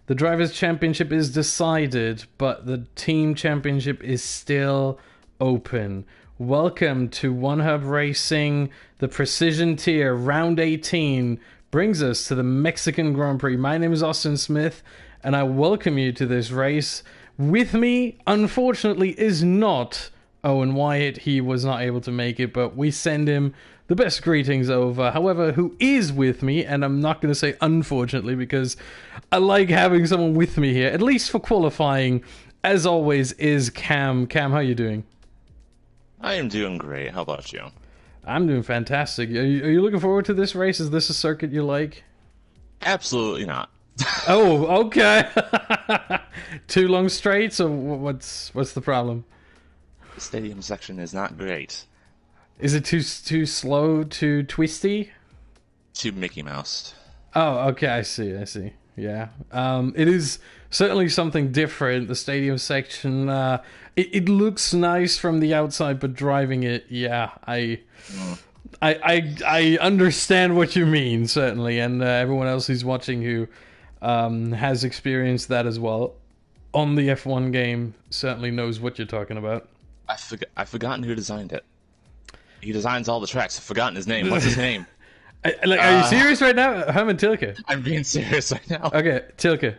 The Drivers' Championship is decided, but the Team Championship is still open. Welcome to One Hub Racing, the Precision Tier, Round 18, brings us to the Mexican Grand Prix. My name is Austin Smith, and I welcome you to this race. With me, unfortunately, is not Owen Wyatt. He was not able to make it, but we send him the best greetings over. However, who is with me, and I'm not going to say unfortunately, because I like having someone with me here, at least for qualifying, as always, is Cam. Cam, how you doing? I am doing great. How about you? I'm doing fantastic. Are you looking forward to this race? Is this a circuit you like? Absolutely not. Oh, okay. Too long straights, or what's the problem? The stadium section is not great. Is it too slow, too twisty? Too Mickey Mouse. Oh, okay, I see. Yeah. It is certainly something different. The stadium section, it looks nice from the outside, but driving it, yeah, I understand what you mean, certainly, and everyone else who's watching who has experienced that as well on the F1 game certainly knows what you're talking about. I've forgotten who designed it. He designs all the tracks. I've forgotten his name. What's his name? Are you serious right now? Herman Tilke. I'm being serious right now. Okay, Tilke.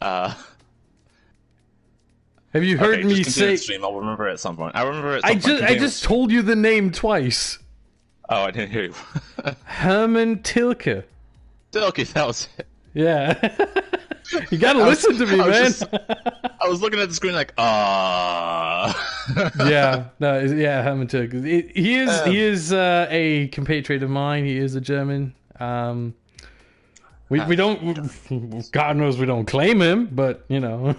Have you heard me say? Stream. I'll remember it at some point. I remember it. I just told you the name twice. Oh, I didn't hear you. Herman Tilke. Tilke, that was it. Yeah. You gotta listen to me, man. I was looking at the screen like, Yeah, Herman Tilke. He is a compatriot of mine. He is a German. We don't, God knows we don't claim him, but you know.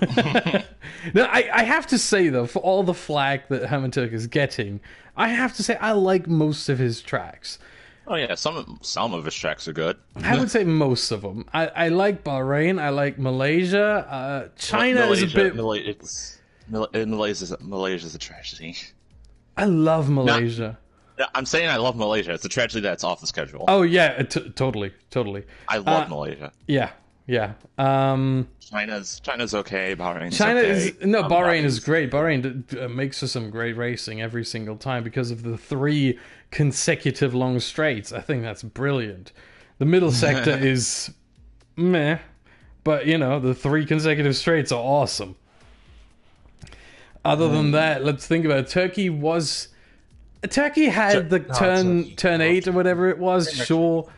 No, I have to say though, for all the flack that Herman Tilke is getting, I have to say I like most of his tracks. Oh yeah, some of his tracks are good. I would say most of them. I like Bahrain. I like Malaysia. China is a bit. Malaysia's a tragedy. I love Malaysia. I'm saying I love Malaysia. It's a tragedy that it's off the schedule. Oh yeah, totally. I love Malaysia. Yeah. China's okay. Bahrain's China okay. Bahrain is great. Bahrain makes for some great racing every single time because of the 3 consecutive long straights. I think that's brilliant. The middle sector is meh, but you know, the 3 consecutive straights are awesome. Other than that, let's think about it. Turkey had the turn 8 or whatever it was, sure.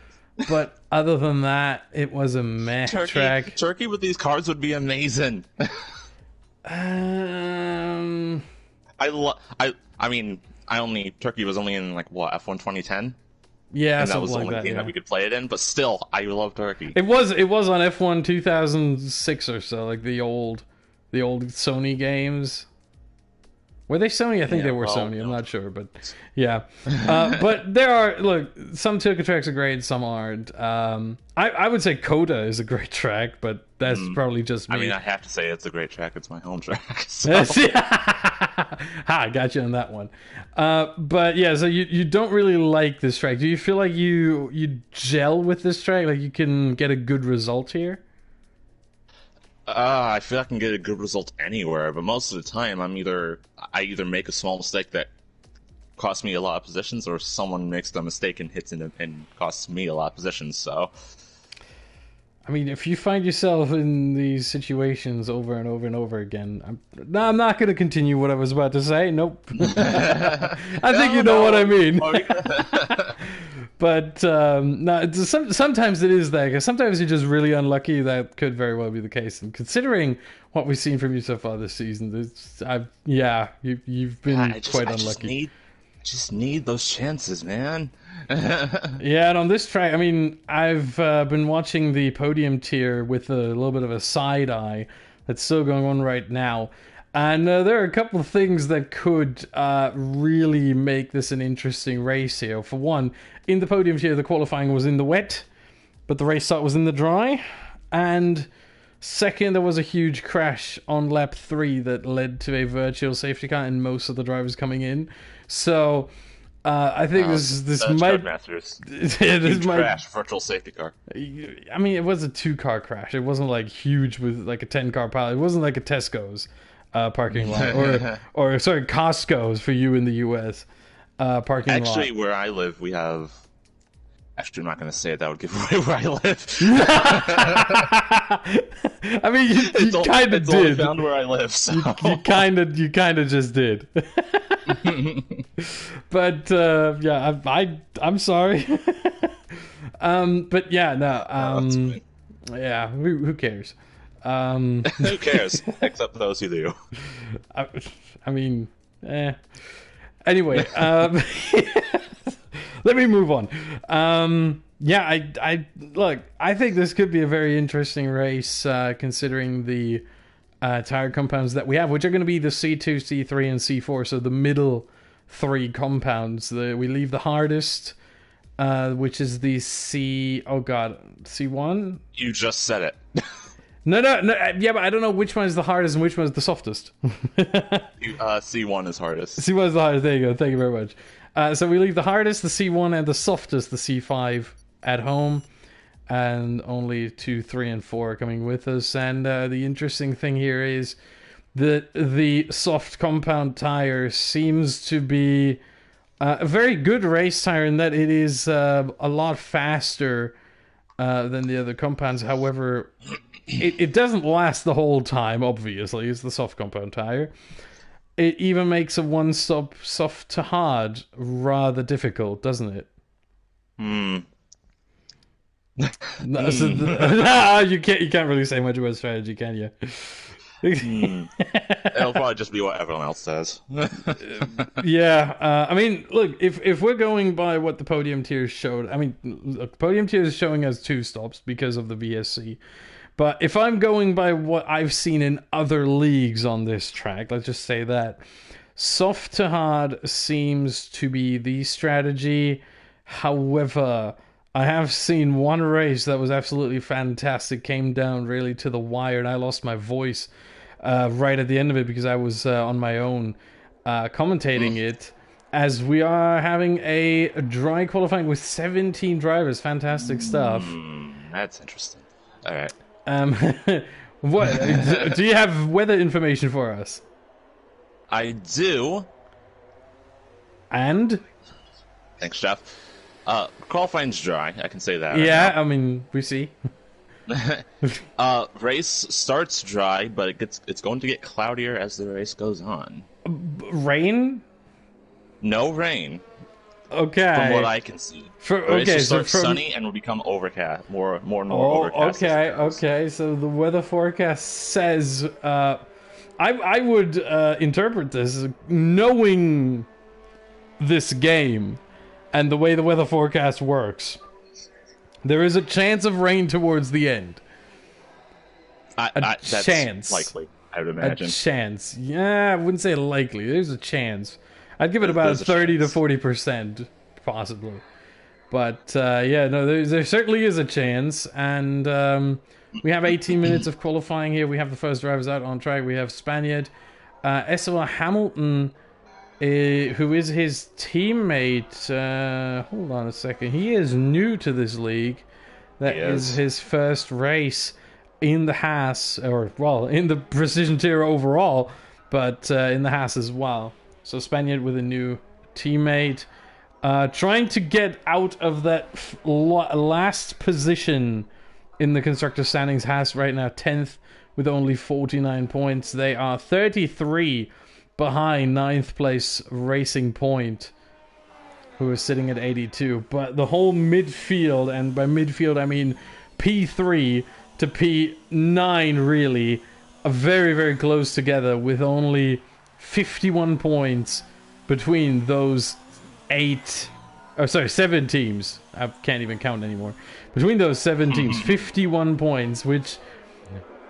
But other than that, it was a meh track. Turkey with these cars would be amazing. I mean, Turkey was only in like what, F1 2010? Yeah, and that was the only like game that we could play it in. But still, I love Turkey. It was on F1 2006 or so, like the old Sony games. Were they Sony? I think they were Sony. I'm not sure, but yeah. But there are, look, some Tilke tracks are great, some aren't. I would say Coda is a great track, but that's probably just me. I mean, I have to say it's a great track. It's my home track. So. I got you on that one. But yeah, so you don't really like this track. Do you feel like you gel with this track? Like you can get a good result here? I feel I can get a good result anywhere, but most of the time I either make a small mistake that costs me a lot of positions, or someone makes the mistake and hits and costs me a lot of positions. So, I mean, if you find yourself in these situations over and over and over again, I'm not going to continue what I was about to say. Nope. I think you know what I mean. But no, sometimes it is that, because sometimes you're just really unlucky. That could very well be the case. And considering what we've seen from you so far this season, you've been quite unlucky. I just need those chances, man. Yeah, and on this track, I mean, I've been watching the Podium Tier with a little bit of a side eye that's still going on right now. And there are a couple of things that could really make this an interesting race here. For one, in the Podium Tier, the qualifying was in the wet, but the race start was in the dry. And second, there was a huge crash on lap 3 that led to a virtual safety car and most of the drivers coming in. So I think this might Codemasters. this might Crash virtual safety car. I mean, it was a 2-car crash. It wasn't like huge with like a 10-car pile. It wasn't like a Tesco's parking lot or sorry, Costco's for you in the US parking lot. Actually, where I live, we have. Actually, I'm not going to say it. That would give away where I live. I mean, you kind of did. Found where I live. So. You kind of just did. But yeah, I'm sorry. But yeah, no. Yeah, who cares? Who cares? Except those who do. I mean, anyway, let me move on. Yeah, I look. I think this could be a very interesting race, considering the tire compounds that we have, which are going to be the C2, C3, and C4. So the middle 3 compounds. We leave the hardest, which is the C. Oh God, C1. You just said it. No. Yeah, but I don't know which one is the hardest and which one is the softest. C1 is hardest. C1 is the hardest. There you go. Thank you very much. So we leave the hardest, the C1, and the softest, the C5, at home, and only 2, 3, and 4 are coming with us. And the interesting thing here is that the soft compound tire seems to be a very good race tire in that it is a lot faster than the other compounds. However, it doesn't last the whole time, obviously. It's the soft compound tire. It even makes a one-stop soft to hard rather difficult, doesn't it? No, so you can't really say much about strategy, can you? It'll probably just be what everyone else says. Yeah, I mean, look, if we're going by what the Podium Tier showed, I mean, look, Podium Tier is showing us 2 stops because of the VSC. But if I'm going by what I've seen in other leagues on this track, let's just say that soft to hard seems to be the strategy. However, I have seen one race that was absolutely fantastic, came down really to the wire, and I lost my voice right at the end of it because I was on my own commentating it, as we are having a dry qualifying with 17 drivers. Fantastic stuff. That's interesting. All right. What do you have weather information for us? I do. And thanks, Jeff. Qualifying's dry. I can say that. Yeah, right now. I mean, we see. Race starts dry, but it's going to get cloudier as the race goes on. Rain? No rain. Okay. From what I can see. Race will start sunny and will become overcast, more and more overcast. Okay. So the weather forecast says, I would interpret this as knowing this game and the way the weather forecast works. There is a chance of rain towards the end. That's chance. Likely, I would imagine. A chance. Yeah, I wouldn't say likely. There's a chance. I'd give it about 30 to 40%, possibly. But, yeah, no, there certainly is a chance. And we have 18 minutes of qualifying here. We have the first drivers out on track. We have Spaniard. Esteban Hamilton, who is his teammate. Hold on a second. He is new to this league. That is his first race in the Haas, or, well, in the Precision Tier overall, but in the Haas as well. So Spaniard with a new teammate, trying to get out of that last position in the constructor standings. Haas right now 10th with only 49 points. They are 33 behind 9th place Racing Point, who is sitting at 82. But the whole midfield, and by midfield I mean P3 to P9 really, are very, very close together with only 51 points between those 7 teams. I can't even count anymore. Between those 7 teams, 51 points, which,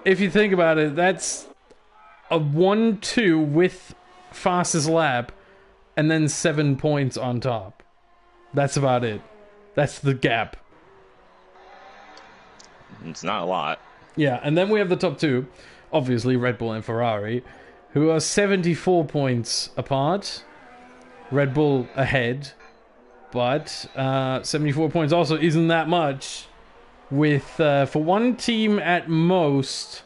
if you think about it, that's a 1-2 with fastest lap, and then 7 points on top. That's about it. That's the gap. It's not a lot. Yeah, and then we have the top 2, obviously Red Bull and Ferrari, who are 74 points apart. Red Bull ahead but 74 points also isn't that much. With for one team at most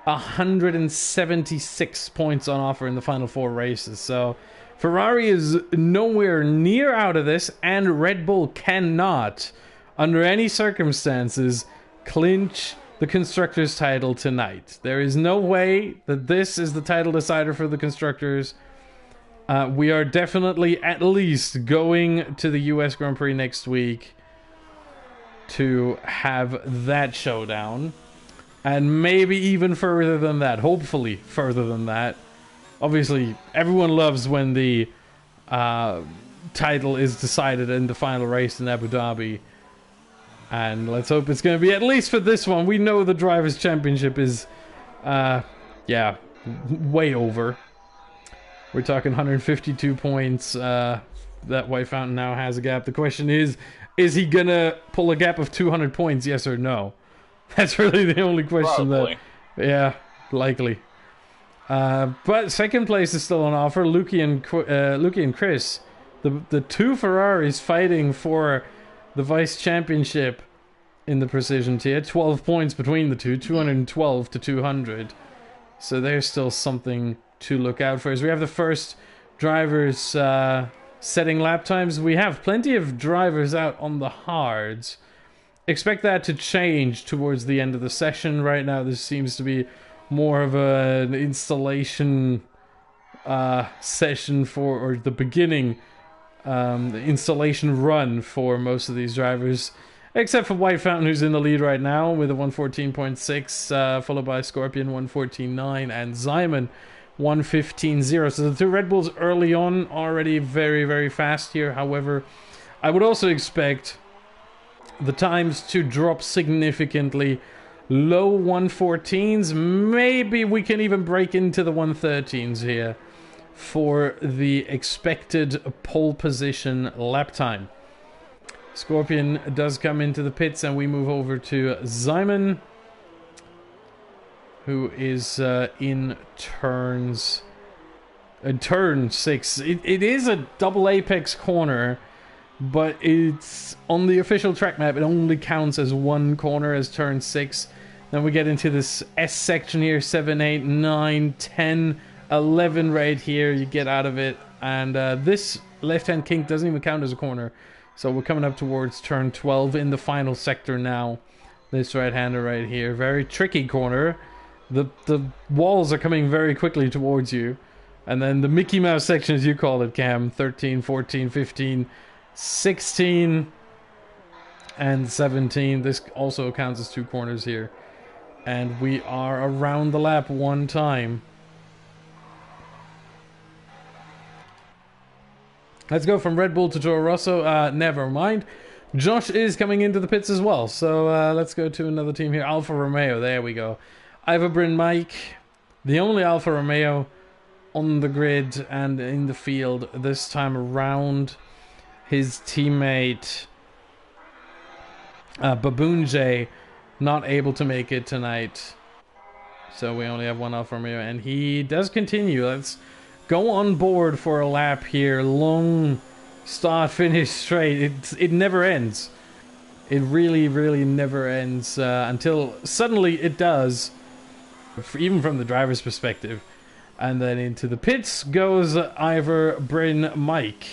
176 points on offer in the final 4 races. So Ferrari is nowhere near out of this, and Red Bull cannot, under any circumstances, clinch the Constructors' title tonight. There is no way that this is the title decider for the Constructors. We are definitely at least going to the US Grand Prix next week to have that showdown, and maybe even further than that, hopefully further than that. Obviously everyone loves when the title is decided in the final race in Abu Dhabi, and let's hope it's going to be at least for this one. We know the Drivers' Championship is yeah, way over. We're talking 152 points that White Fountain now has a gap. The question is he gonna pull a gap of 200 points, yes or no? That's really the only question. Probably. Yeah, likely. But second place is still on offer. Luki and Chris, the 2 Ferraris fighting for the Vice Championship in the Precision Tier. 12 points between the two, 212 to 200. So there's still something to look out for. As we have the first drivers setting lap times, we have plenty of drivers out on the hards. Expect that to change towards the end of the session. Right now this seems to be more of an installation session for, or the beginning, the installation run for most of these drivers, except for White Fountain, who's in the lead right now with a 114.6, followed by Scorpion 114.9 and Zyman 115.0. So the 2 Red Bulls early on already very, very fast here. However, I would also expect the times to drop significantly. Low 114s, maybe we can even break into the 113s here for the expected pole position lap time. Scorpion does come into the pits, and we move over to Zyman, who is in turn 6. It is a double apex corner, but it's on the official track map. It only counts as one corner, as turn 6. Then we get into this S section here, 7, 8, 9, 10, 11 right here. You get out of it, and this left-hand kink doesn't even count as a corner. So we're coming up towards turn 12 in the final sector now. This right-hander right here, very tricky corner. The walls are coming very quickly towards you. And then the Mickey Mouse section, as you call it, Cam, 13, 14, 15, 16, and 17. This also counts as 2 corners here. And we are around the lap one time. Let's go from Red Bull to Toro Rosso. Never mind. Josh is coming into the pits as well. So let's go to another team here. Alfa Romeo. There we go. Iva Bryn Mike, the only Alfa Romeo on the grid and in the field this time around. His teammate Baboon J not able to make it tonight. So we only have one Alfa Romeo, and he does continue. Let's go on board for a lap here. Long start, finish straight. It never ends. It really, really never ends until suddenly it does, even from the driver's perspective. And then into the pits goes Ivor Bryn Mike.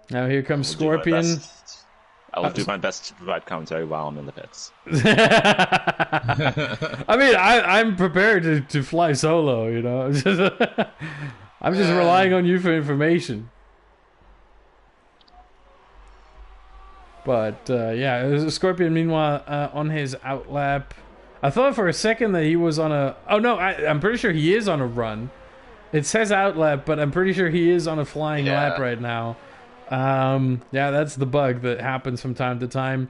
Now here comes Scorpion. I will do my best to provide commentary while I'm in the pits. I mean, I'm prepared to fly solo, you know. I'm just relying on you for information. But yeah, Scorpion meanwhile on his outlap. I thought for a second that he was on a... Oh no, I'm pretty sure he is on a run. It says outlap, but I'm pretty sure he is on a flying lap right now. Yeah, that's the bug that happens from time to time.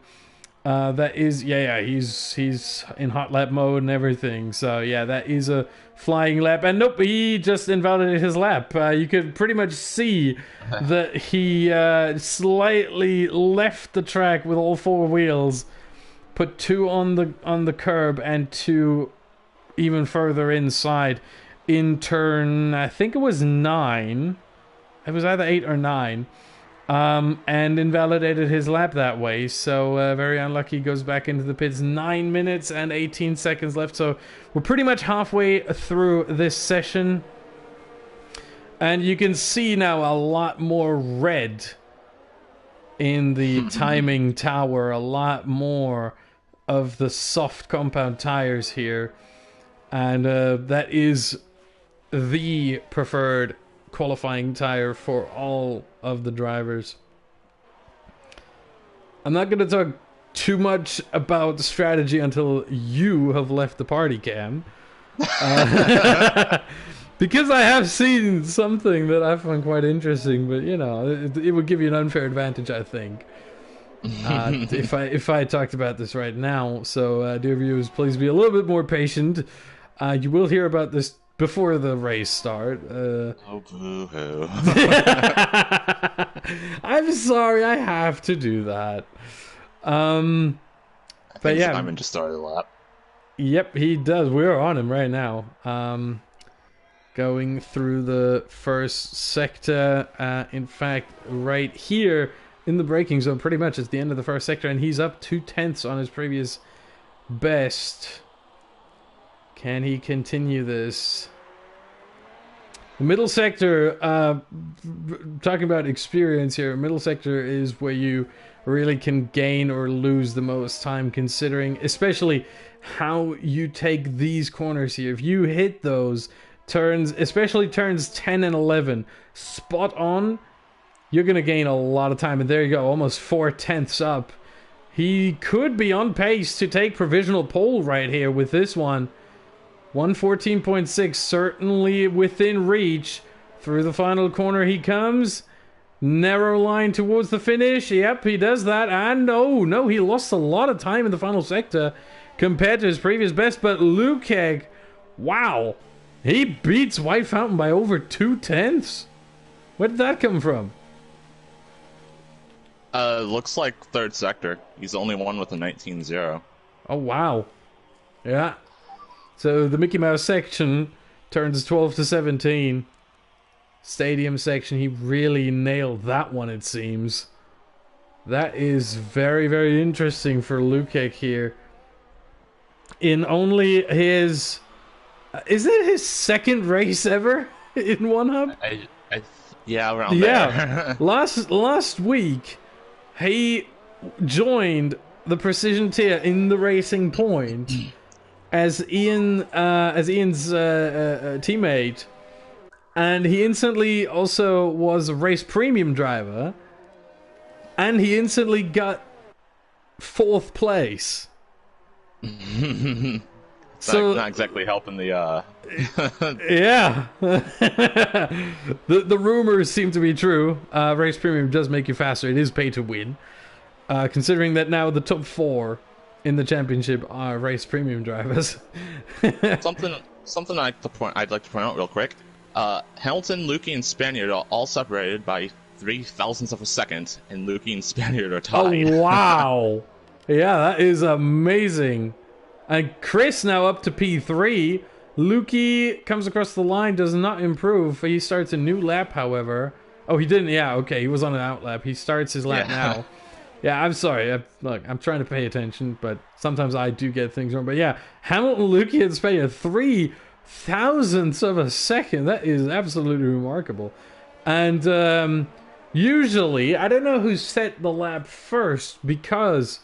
That is, he's in hot lap mode and everything. So yeah, that is a flying lap. And nope, he just invalidated his lap. You could pretty much see that he slightly left the track with all 4 wheels, put 2 on the curb and 2 even further inside in turn, I think it was 9. it was either 8 or 9, and invalidated his lap that way. So very unlucky, goes back into the pits. 9 minutes and 18 seconds left. So we're pretty much halfway through this session. And you can see now a lot more red in the timing tower. A lot more of the soft compound tires here. And that is the preferred qualifying tire for all of the drivers. I'm not going to talk too much about strategy until you have left the party, Cam. Because I have seen something that I find quite interesting, but you know, it would give you an unfair advantage, I think, if I talked about this right now. So, dear viewers, please be a little bit more patient. You will hear about this before the race start. Oh, boo-hoo. I'm sorry, I have to do that. I But think yeah, Simon just started a lap. yep, he does. We're on him right now. Going through the first sector. In fact, right here in the braking zone, pretty much it's the end of the first sector, and he's up 2/10 on his previous best. Can he continue this? The middle sector, talking about experience here, middle sector is where you really can gain or lose the most time, considering especially how you take these corners here. If you hit those turns, especially turns 10 and 11, spot on, you're going to gain a lot of time. And there you go, almost 4/10 up. He could be on pace to take provisional pole right here with this one. 114.6, certainly within reach. Through the final corner he comes. Narrow line towards the finish. Yep, he does that. And no, he lost a lot of time in the final sector compared to his previous best. But Lukeg, wow, he beats White Fountain by over 2/10. Where did that come from? Looks like third sector. He's the only one with a 19.0. Oh, wow. Yeah. So the Mickey Mouse section turns 12 to 17. Stadium section, he really nailed that one, it seems. That is very, very interesting for Lukek here. In only his... is it his second race ever in One Hub? Yeah, around there. last week, he joined the Precision Tier in the Racing Point as Ian's teammate, and he instantly also was a race premium driver, and he instantly got 4th place. So not exactly helping the yeah. the rumors seem to be true. Race premium does make you faster. It is pay to win. Considering that now the top 4 in the championship are race premium drivers. something I'd like to point out real quick. Hamilton, Lukey, and Spaniard are all separated by 0.003 of a second, and Lukey and Spaniard are tied. Oh wow! Yeah, that is amazing. And Chris now up to P3. Lukey comes across the line, does not improve. He starts a new lap, however. Oh, he didn't. Yeah, okay. He was on an out lap. He starts his lap now. Yeah, I'm sorry. Look, I'm trying to pay attention, but sometimes I do get things wrong. But yeah, Hamilton, Lukey, and Spaniard, 0.003 of a second. That is absolutely remarkable. And usually, I don't know who set the lap first, because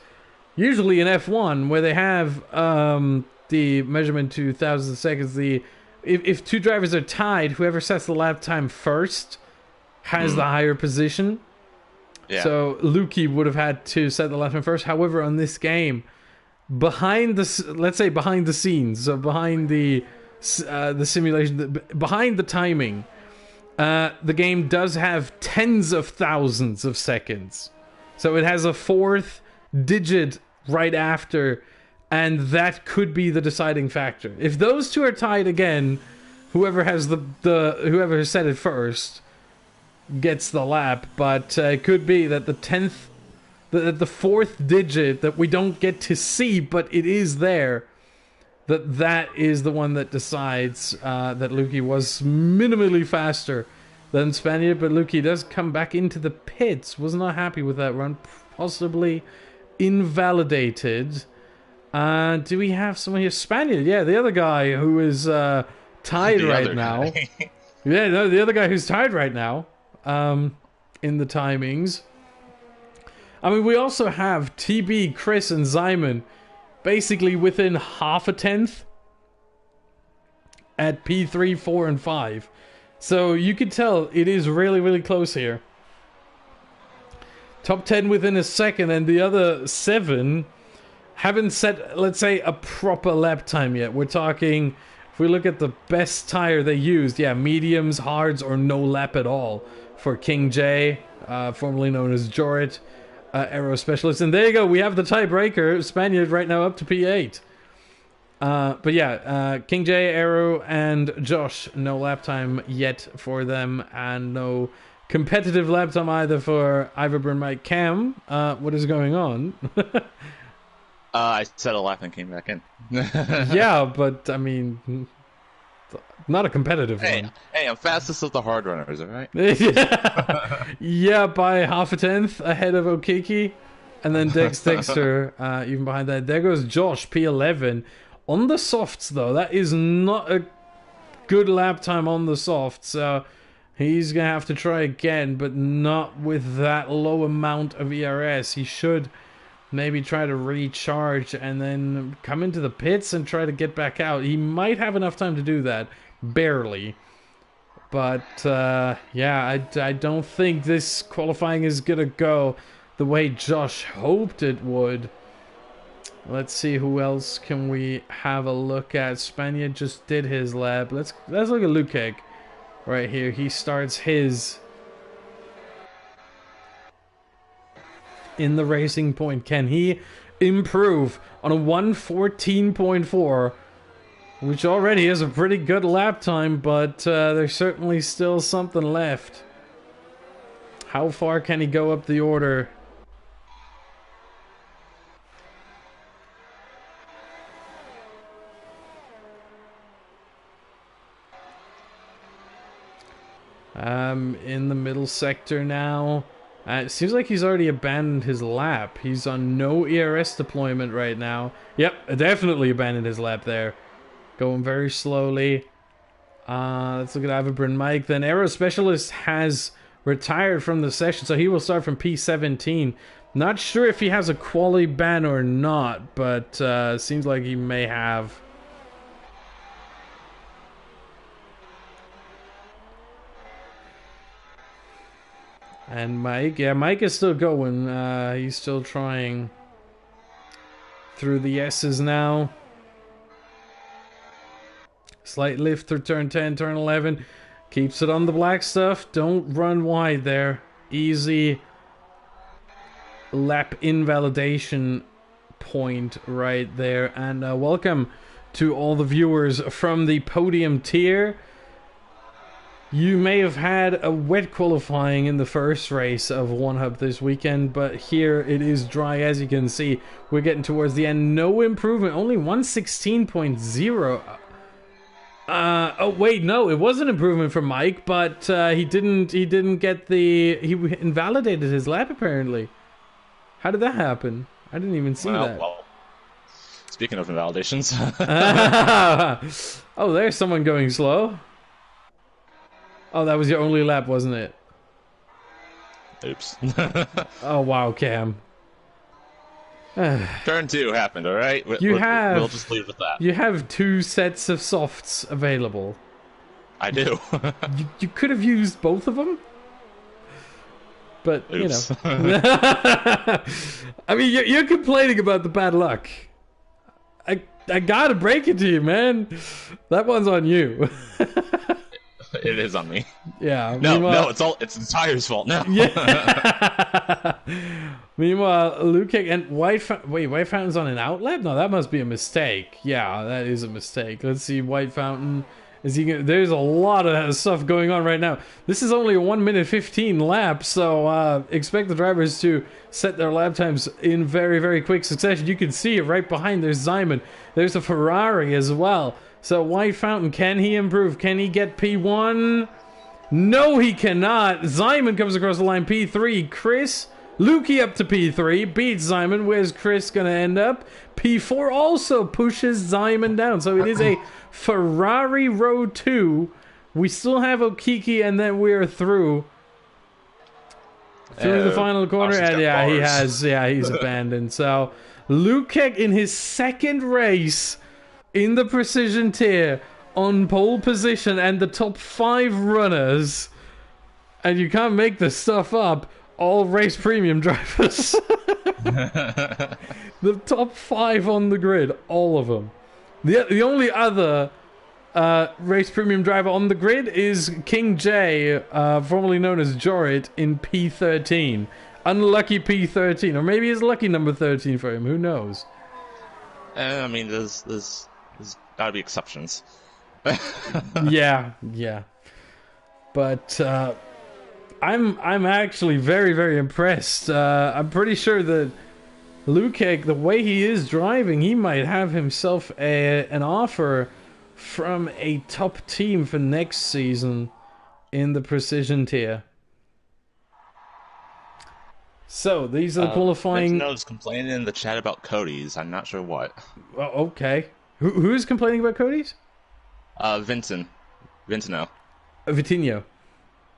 usually in F1, where they have the measurement to thousands of seconds, if 2 drivers are tied, whoever sets the lap time first has the higher position. Yeah. So Lukey would have had to set the lap time first. However, on this game, behind the scenes, so behind the simulation, behind the timing, the game does have tens of thousands of seconds. So it has a 4th digit right after, and that could be the deciding factor. If those 2 are tied again, whoever has whoever has set it first gets the lap. But it could be that the 4th digit that we don't get to see, but it is there, that is the one that decides that Lukey was minimally faster than Spaniard, but look, he does come back into the pits. Was not happy with that run. Possibly invalidated. Do we have someone here? Spaniard, yeah, the other guy who is tied right now. Yeah, no, the other guy who's tied right now in the timings. I mean, we also have TB, Chris, and Simon basically within half a tenth at P3, 4, and 5. So you can tell it is really, really close here. Top 10 within a second, and the other 7 haven't set, let's say, a proper lap time yet. We're talking, if we look at the best tire they used, yeah, mediums, hards, or no lap at all for King J, formerly known as Jorit, Aero Specialist. And there you go, we have the tiebreaker, Spaniard right now up to P8. But yeah, King J, Aero, and Josh, no lap time yet for them, and no competitive lap time either for Iverburn Mike. Cam, what is going on? I set a lap and came back in. Yeah, but I mean, not a competitive one. Hey, I'm fastest of the hard runners, alright? Yeah, by half a tenth ahead of Okiki. And then Dexter, even behind that. There goes Josh, P11. On the softs, though, that is not a good lap time on the softs. So he's going to have to try again, but not with that low amount of ERS. He should maybe try to recharge and then come into the pits and try to get back out. He might have enough time to do that. Barely. But, yeah, I don't think this qualifying is going to go the way Josh hoped it would. Let's see who else can we have a look at. Spaniard just did his lap. Let's look at Lukek right here. He starts his in the Racing Point. Can he improve on a 1:14.4, which already is a pretty good lap time, but there's certainly still something left. How far can he go up the order? In the middle sector now. It seems like he's already abandoned his lap. He's on no ERS deployment right now. Yep, definitely abandoned his lap there. Going very slowly. Let's look at Iverburn Mike. Then Aero Specialist has retired from the session, so he will start from P17. Not sure if he has a quality ban or not, but seems like he may have. And Mike, yeah, Mike is still going. He's still trying through the S's now. Slight lift through turn 10, turn 11. Keeps it on the black stuff. Don't run wide there. Easy lap invalidation point right there. And welcome to all the viewers from the Podium Tier. You may have had a wet qualifying in the first race of One Hub this weekend, but here it is dry, as you can see. We're getting towards the end. No improvement, only 116.0. Oh wait, no, it was an improvement for Mike, but he didn't get the, he invalidated his lap apparently. How did that happen? I didn't even see that. Well, speaking of invalidations. Oh, there's someone going slow. Oh, that was your only lap, wasn't it? Oops. Oh, wow, Cam. Turn 2 happened, alright? We'll just leave it at that. You have 2 sets of softs available. I do. you could have used both of them? But, oops. You know. I mean, you're complaining about the bad luck. I gotta break it to you, man. That one's on you. It is on me. Yeah. No, it's the tire's fault now. Yeah. Meanwhile, Luke and White Fountain's on an outlet? No, that must be a mistake. Yeah, that is a mistake. Let's see, White Fountain. There's a lot of stuff going on right now. This is only a 1 minute 15 lap, so expect the drivers to set their lap times in very, very quick succession. You can see it right behind. There's Simon. There's a Ferrari as well. So White Fountain, can he improve? Can he get P1? No, he cannot. Simon comes across the line, P3. Chris, Lukey up to P3, beats Simon. Where's Chris going to end up? P4 also pushes Simon down. So it is a Ferrari row 2. We still have Okiki, and then we're through the final corner. And he's abandoned. So Lukek in his second race in the precision tier on pole position, and the top 5 runners, and you can't make this stuff up, all race premium drivers. The top 5 on the grid, all of them. The only other race premium driver on the grid is King J, formerly known as Jorit, in P13. Unlucky P13, or maybe it's lucky number 13 for him, who knows. I mean, there's gotta be exceptions. yeah. But I'm actually very, very impressed. I'm pretty sure that Lukek, the way he is driving, he might have himself an offer from a top team for next season in the precision tier. So these are the qualifying. Vintino's complaining in the chat about Cody's. I'm not sure what. Okay. Who's complaining about Cody's? Vintino. Vitinho.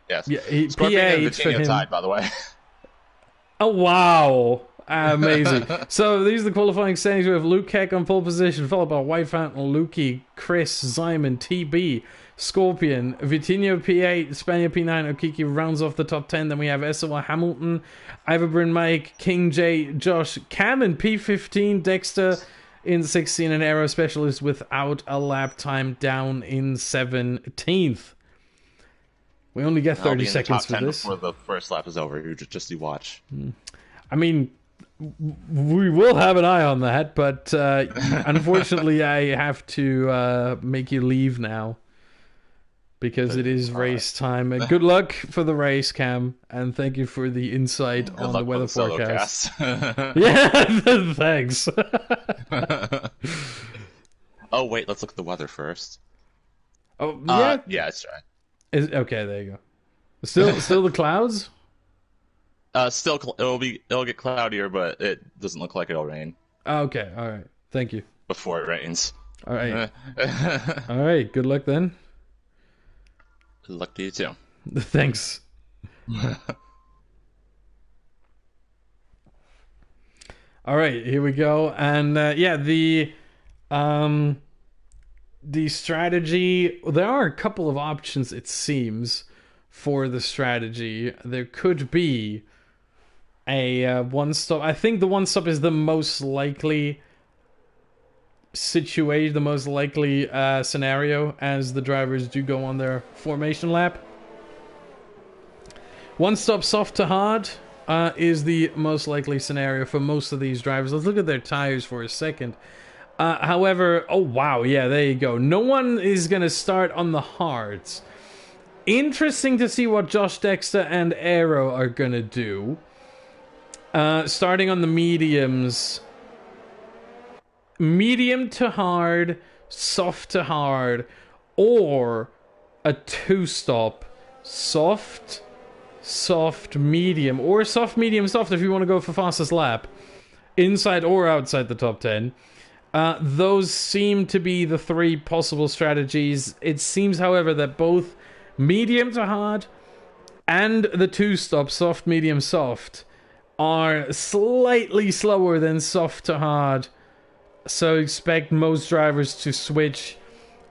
Yes. Yeah, Scorpion and P8 for Vitinho him. tied, by the way. Oh, wow. Amazing. So these are the qualifying standings. We have Luke Keck on pole position, followed by White Fountain, Lukey, Chris, Simon, TB, Scorpion, Vitinho P8, Spaniard P9, Okiki rounds off the top 10. Then we have SOR Hamilton, Iverbryn Mike, King J, Josh, Cam in P15, Dexter in 16, and Aero Specialist without a lap time down in 17th. We only get 30 seconds for this. Before the first lap is over, you just you watch. I mean, we will have an eye on that, but unfortunately I have to make you leave now because it is race time. Good luck for the race, Cam, and thank you for the insight on the weather forecast. Yeah, thanks. Oh, wait, let's look at the weather first. Oh, yeah. Yeah, it's right. Okay, there you go. Still the clouds? It'll get cloudier, but it doesn't look like it'll rain. Okay, all right. Thank you. Before it rains. All right. All right, good luck then. Good luck to you too. Thanks. All right, here we go. And the strategy, there are a couple of options, it seems, for the strategy. There could be a one-stop. I think the one-stop is the most likely situation, the most likely scenario, as the drivers do go on their formation lap. One-stop soft to hard is the most likely scenario for most of these drivers. Let's look at their tires for a second. However, oh wow, yeah, there you go. No one is going to start on the hards. Interesting to see what Josh, Dexter, and Aero are going to do. Starting on the mediums. Medium to hard, soft to hard, or a two-stop. Soft, medium, or soft, medium, soft if you want to go for fastest lap. Inside or outside the top 10. Those seem to be the 3 possible strategies. It seems, however, that both medium to hard and the two-stop, soft, medium, soft, are slightly slower than soft to hard. So expect most drivers to switch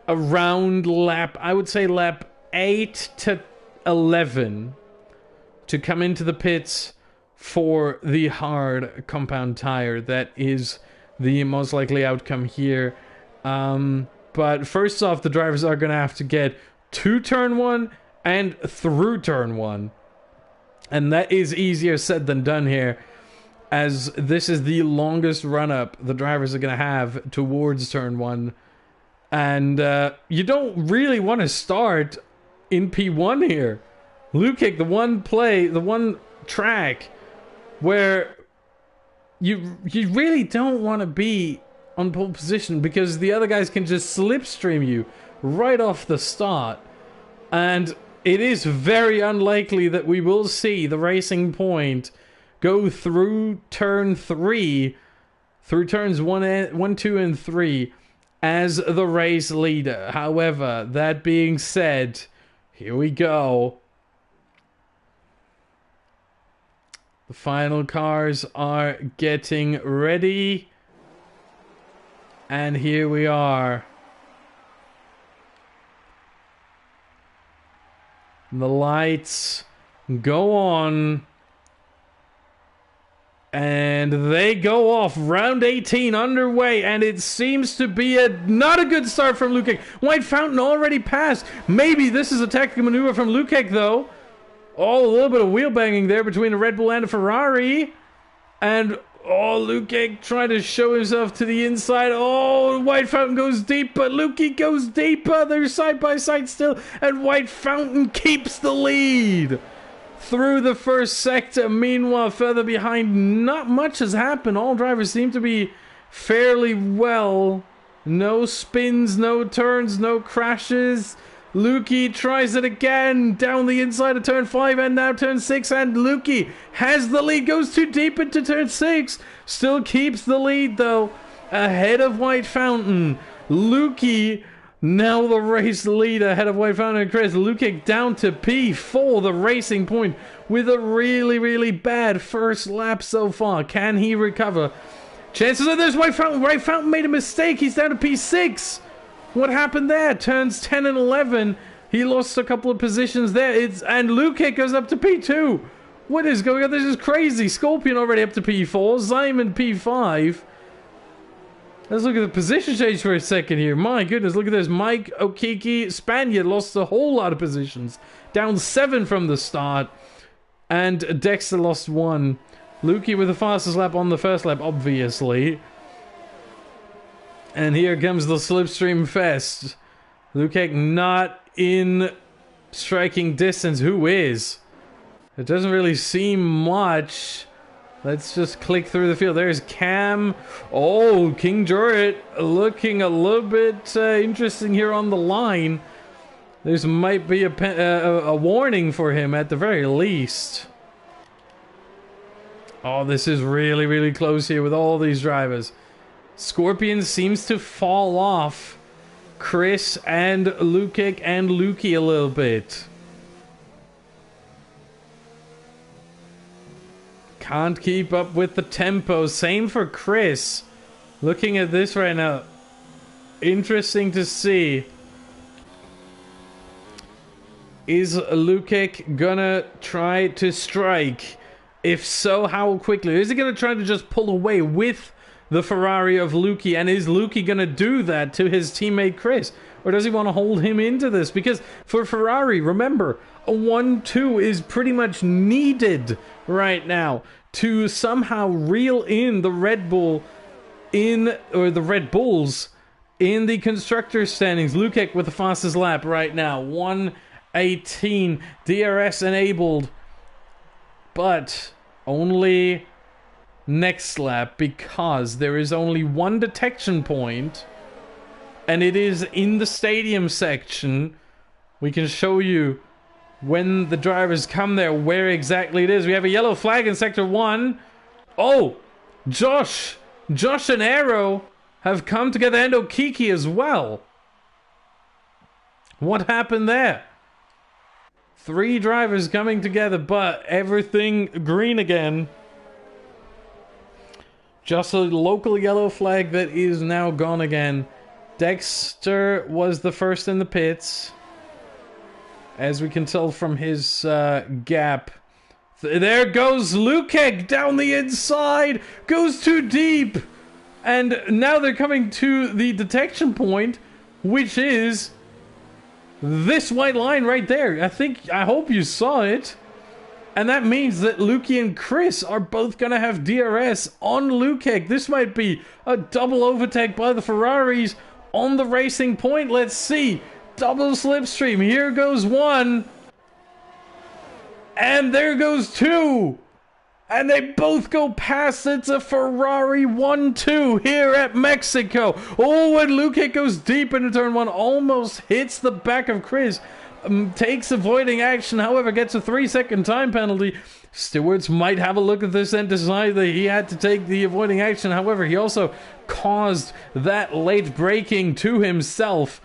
around lap, I would say lap 8 to 11 to come into the pits for the hard compound tire. That is the most likely outcome here. But first off, the drivers are going to have to get to turn 1 and through turn 1. And that is easier said than done here, as this is the longest run-up the drivers are going to have towards turn 1. And you don't really want to start in P1 here. Lukic, the one track where you really don't want to be on pole position, because the other guys can just slipstream you right off the start. And it is very unlikely that we will see the Racing Point go through turn 3, through turns 1, 2, and 3 as the race leader. However, that being said, here we go. The final cars are getting ready. And here we are. The lights go on. And they go off. Round 18 underway. And it seems to be not a good start from Lukic. White Fountain already passed. Maybe this is a tactical maneuver from Lukic, though. Oh, a little bit of wheel banging there between a Red Bull and a Ferrari. And, oh, Lukic trying to show himself to the inside. Oh, White Fountain goes deep, but Lukic goes deeper. They're side by side still. And White Fountain keeps the lead through the first sector. Meanwhile, further behind, not much has happened. All drivers seem to be fairly well. No spins, no turns, no crashes. Lukey tries it again down the inside of turn 5 and now turn 6, and Lukey has the lead, goes too deep into turn 6, still keeps the lead though, ahead of White Fountain. Lukey now the race leader ahead of White Fountain and Chris. Lukic down to P4, the Racing Point, with a really bad first lap so far. Can he recover? Chances are there's White Fountain. White Fountain made a mistake. He's down to P6. What happened there? Turns 10 and 11. He lost a couple of positions there. And Lukic goes up to P2. What is going on? This is crazy. Scorpion already up to P4. Simon P5. Let's look at the position change for a second here. My goodness, look at this. Mike Okiki Spaniard lost a whole lot of positions. Down 7 from the start. And Dexter lost 1. Lukey with the fastest lap on the first lap, obviously. And here comes the Slipstream Fest. Lukic not in striking distance. Who is? It doesn't really seem much. Let's just click through the field. There's Cam. Oh, King Jorrit looking a little bit interesting here on the line. This might be a warning for him at the very least. Oh, this is really close here with all these drivers. Scorpion seems to fall off Chris and Lukic and Lukey a little bit. Can't keep up with the tempo. Same for Chris. Looking at this right now. Interesting to see. Is Lukic gonna try to strike? If so, how quickly? Is he gonna try to just pull away with the Ferrari of Lukey, and is Lukey going to do that to his teammate Chris? Or does he want to hold him into this? Because for Ferrari, remember, a 1-2 is pretty much needed right now to somehow reel in the Red Bull or the Red Bulls in the constructor standings. Lukic with the fastest lap right now, 1:18, DRS enabled, but only next lap because there is only one detection point and it is in the stadium section. We can show you when the drivers come there where exactly it is. We have a yellow flag in sector 1. Oh, Josh and Aero have come together, and Okiki as well. What happened there? 3 drivers coming together, but everything green again. Just a local yellow flag that is now gone again. Dexter was the first in the pits, as we can tell from his gap. There goes Lukic down the inside, goes too deep, and now they're coming to the detection point, which is this white line right there. I hope you saw it. And that means that Lukey and Chris are both going to have DRS on Lukic. This might be a double overtake by the Ferraris on the Racing Point. Let's see. Double slipstream. Here goes 1. And there goes 2. And they both go past. It's a Ferrari 1-2 here at Mexico. Oh, and Lukic goes deep into turn 1. Almost hits the back of Chris. takes avoiding action, however, gets a 3-second time penalty. Stewards might have a look at this and decide that he had to take the avoiding action. However, he also caused that late braking to himself.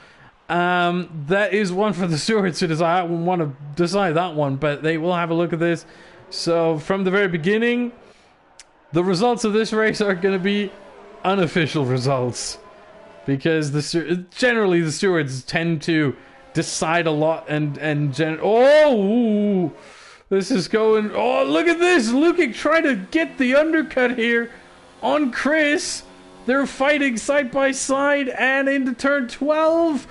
That is one for the stewards to decide. I wouldn't want to decide that one, but they will have a look at this. So from the very beginning, the results of this race are going to be unofficial results, because generally the stewards tend to decide a lot oh, this is going. Oh, look at this! Lukic trying to get the undercut here on Chris. They're fighting side by side, and into turn 12.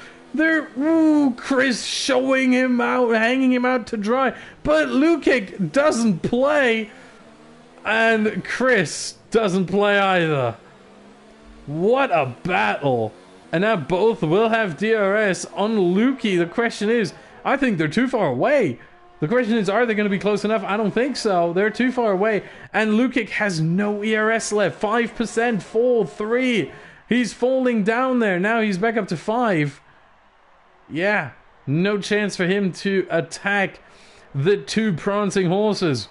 Chris showing him out, hanging him out to dry. But Lukic doesn't play, and Chris doesn't play either. What a battle. And now both will have DRS on Luki. The question is, I think they're too far away. The question is, are they going to be close enough? I don't think so. They're too far away. And Lukic has no ERS left. 5% fall, 3. He's falling down there. Now he's back up to 5. Yeah, no chance for him to attack the two prancing horses.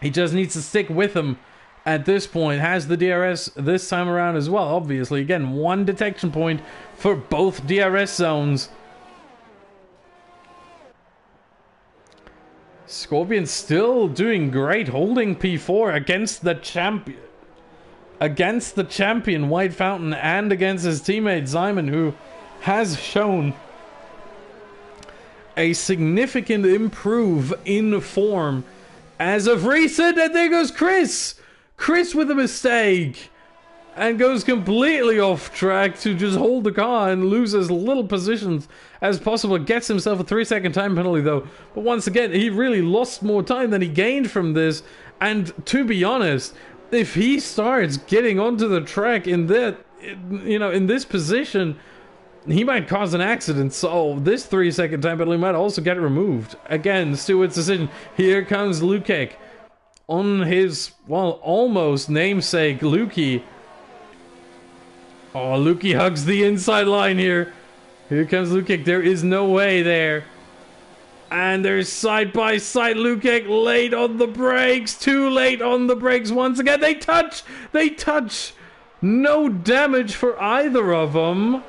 He just needs to stick with them at this point. Has the DRS this time around as well, obviously. Again, 1 detection point for both DRS zones. Scorpion still doing great, holding P4 against the champion. Against the champion, White Fountain, and against his teammate, Simon, who has shown a significant improve in form as of recent. And there goes Chris! Chris with a mistake, and goes completely off track to just hold the car and lose as little positions as possible. Gets himself a 3-second time penalty though, but once again he really lost more time than he gained from this. And to be honest, if he starts getting onto the track in this position, he might cause an accident. So this 3-second time penalty might also get removed. Again, Stewart's decision. Here comes Lukic on his, well, almost namesake Luki. Oh, Luki hugs the inside line here. Here comes Lukic. There is no way there. And there's side by side. Lukic late on the brakes. Too late on the brakes once again. They touch. They touch. No damage for either of them.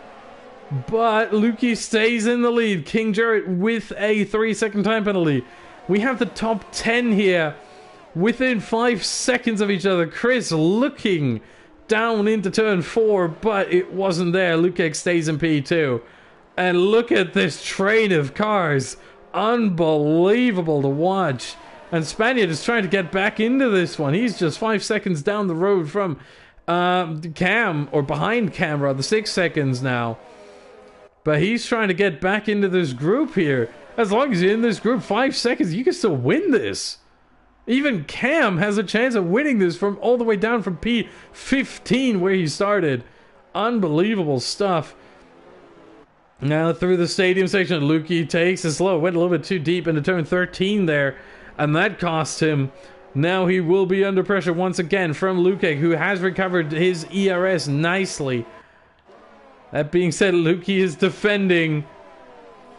But Luki stays in the lead. King Jarrett with a 3-second time penalty. We have the top 10 here within 5 seconds of each other. Chris looking down into turn 4, but it wasn't there. Lukic stays in P2. And look at this train of cars. Unbelievable to watch. And Spaniard is trying to get back into this one. He's just 5 seconds down the road from Cam, or behind Cam rather, 6 seconds now. But he's trying to get back into this group here. As long as you're in this group, 5 seconds, you can still win this. Even Cam has a chance of winning this from all the way down from P15 where he started. Unbelievable stuff. Now through the stadium section, Luki takes it slow. Went a little bit too deep into turn 13 there, and that cost him. Now he will be under pressure once again from Lukic, who has recovered his ERS nicely. That being said, Luki is defending,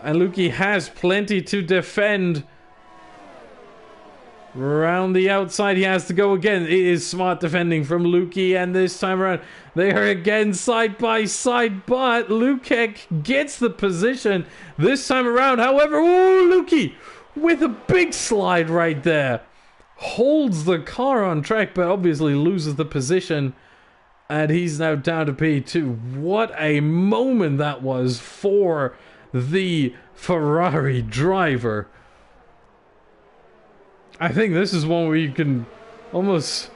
and Luki has plenty to defend. Around the outside he has to go again. It is smart defending from Luki, and this time around they are again side by side, but Lukic gets the position this time around. However, Luki with a big slide right there. Holds the car on track, but obviously loses the position. And he's now down to P2. What a moment that was for the Ferrari driver. I think this is one where you can almost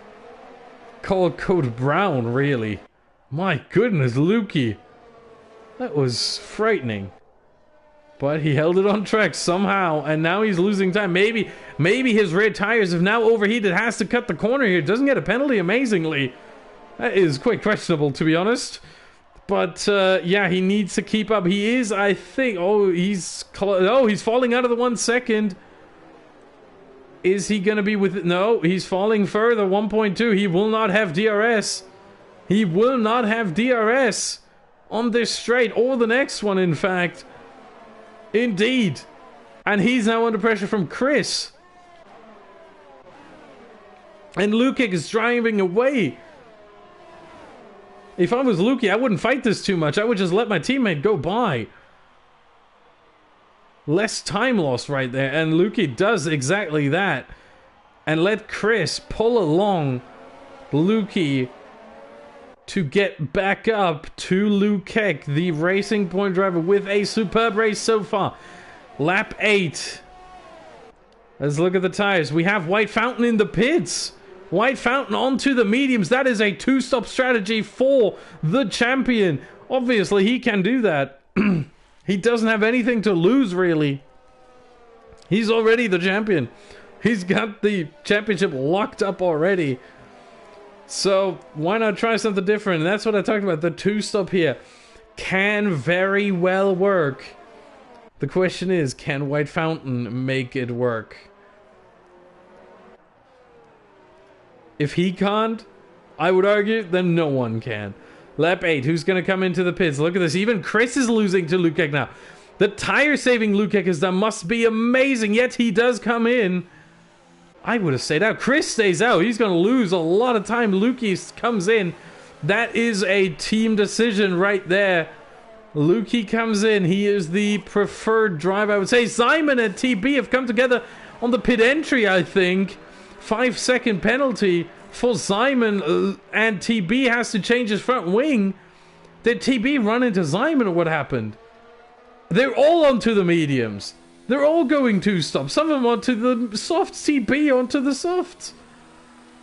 call Code Brown, really. My goodness, Luki. That was frightening. But he held it on track somehow, and now he's losing time. Maybe his rear tires have now overheated, has to cut the corner here. Doesn't get a penalty, amazingly. That is quite questionable, to be honest. But, yeah, he needs to keep up. He is, I think... he's falling out of the 1 second. Is he going to be with... No, he's falling further. 1.2. He will not have DRS. He will not have DRS on this straight, or the next one, in fact. Indeed. And he's now under pressure from Chris. And Lukic is driving away. If I was Luki, I wouldn't fight this too much. I would just let my teammate go by. Less time lost right there. And Luki does exactly that. And let Chris pull along Luki to get back up to Lukic, the Racing Point driver, with a superb race so far. Lap 8. Let's look at the tires. We have White Fountain in the pits. White Fountain onto the mediums. That is a two-stop strategy for the champion. Obviously, he can do that. He doesn't have anything to lose, really. He's already the champion. He's got the championship locked up already. So, why not try something different? And that's what I talked about. The two-stop here can very well work. The question is, can White Fountain make it work? If he can't, I would argue, then no one can. Lap 8, who's going to come into the pits? Look at this. Even Chris is losing to Lukic now. The tire saving Lukic has done must be amazing, yet he does come in. I would have stayed out. Chris stays out. He's going to lose a lot of time. Luki comes in. That is a team decision right there. Luki comes in. He is the preferred driver, I would say. Simon and TB have come together on the pit entry, I think. 5-second penalty for Simon, and TB has to change his front wing. Did TB run into Simon, or what happened? They're all onto the mediums. They're all going two-stop. Some of them onto the softs. TB onto the softs.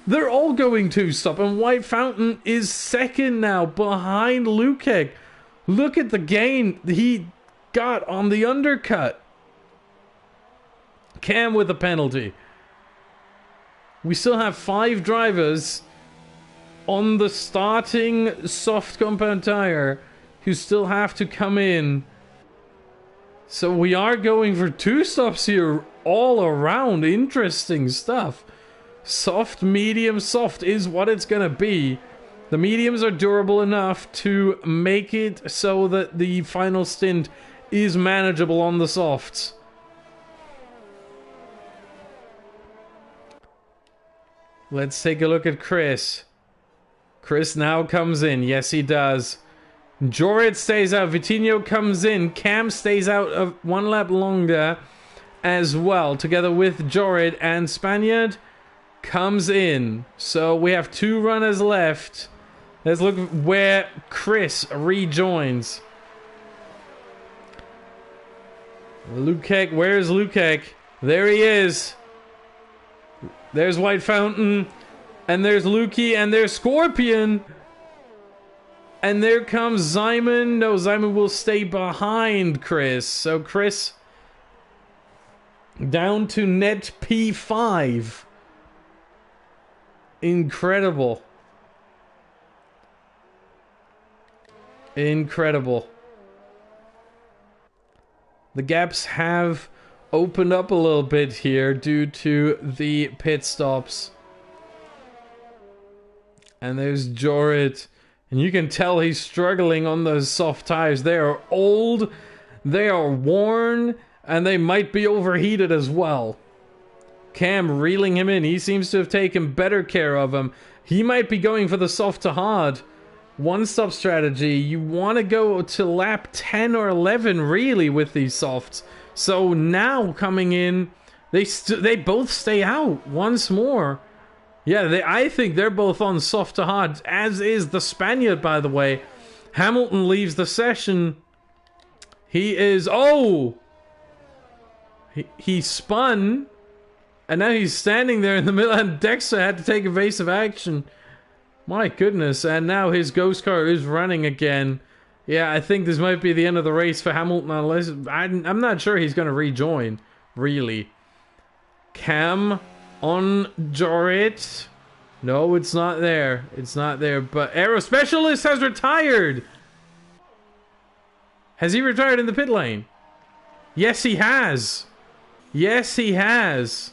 They're all going two-stop, and White Fountain is second now behind Lukic. Look at the gain he got on the undercut. Cam with a penalty. We still have 5 drivers on the starting soft compound tire who still have to come in. So we are going for 2 stops here all around. Interesting stuff. Soft, medium, soft is what it's going to be. The mediums are durable enough to make it so that the final stint is manageable on the softs. Let's take a look at Chris. Chris now comes in. Yes, he does. Jorid stays out. Vitinho comes in. Cam stays out of 1 lap longer as well, together with Jorid, and Spaniard comes in. So we have 2 runners left. Let's look where Chris rejoins. Lukic, where's Lukic? There he is. There's White Fountain, and there's Luki, and there's Scorpion. And there comes Simon. No, Simon will stay behind Chris. So Chris down to net P5. Incredible. Incredible. The gaps have opened up a little bit here due to the pit stops. And there's Jorid. And you can tell he's struggling on those soft tires. They are old, they are worn, and they might be overheated as well. Cam reeling him in. He seems to have taken better care of him. He might be going for the soft to hard. 1-stop strategy. You want to go to lap 10 or 11 really with these softs. So now coming in, they both stay out once more. Yeah, I think they're both on soft to hard, as is the Spaniard, by the way. Hamilton leaves the session. He is... Oh! He spun, and now he's standing there in the middle, and Dexter had to take evasive action. My goodness, and now his ghost car is running again. Yeah, I think this might be the end of the race for Hamilton, unless... I'm not sure he's going to rejoin, really. Cam on Jorit. No, it's not there. It's not there, but Aero Specialist has retired! Has he retired in the pit lane? Yes, he has. Yes, he has.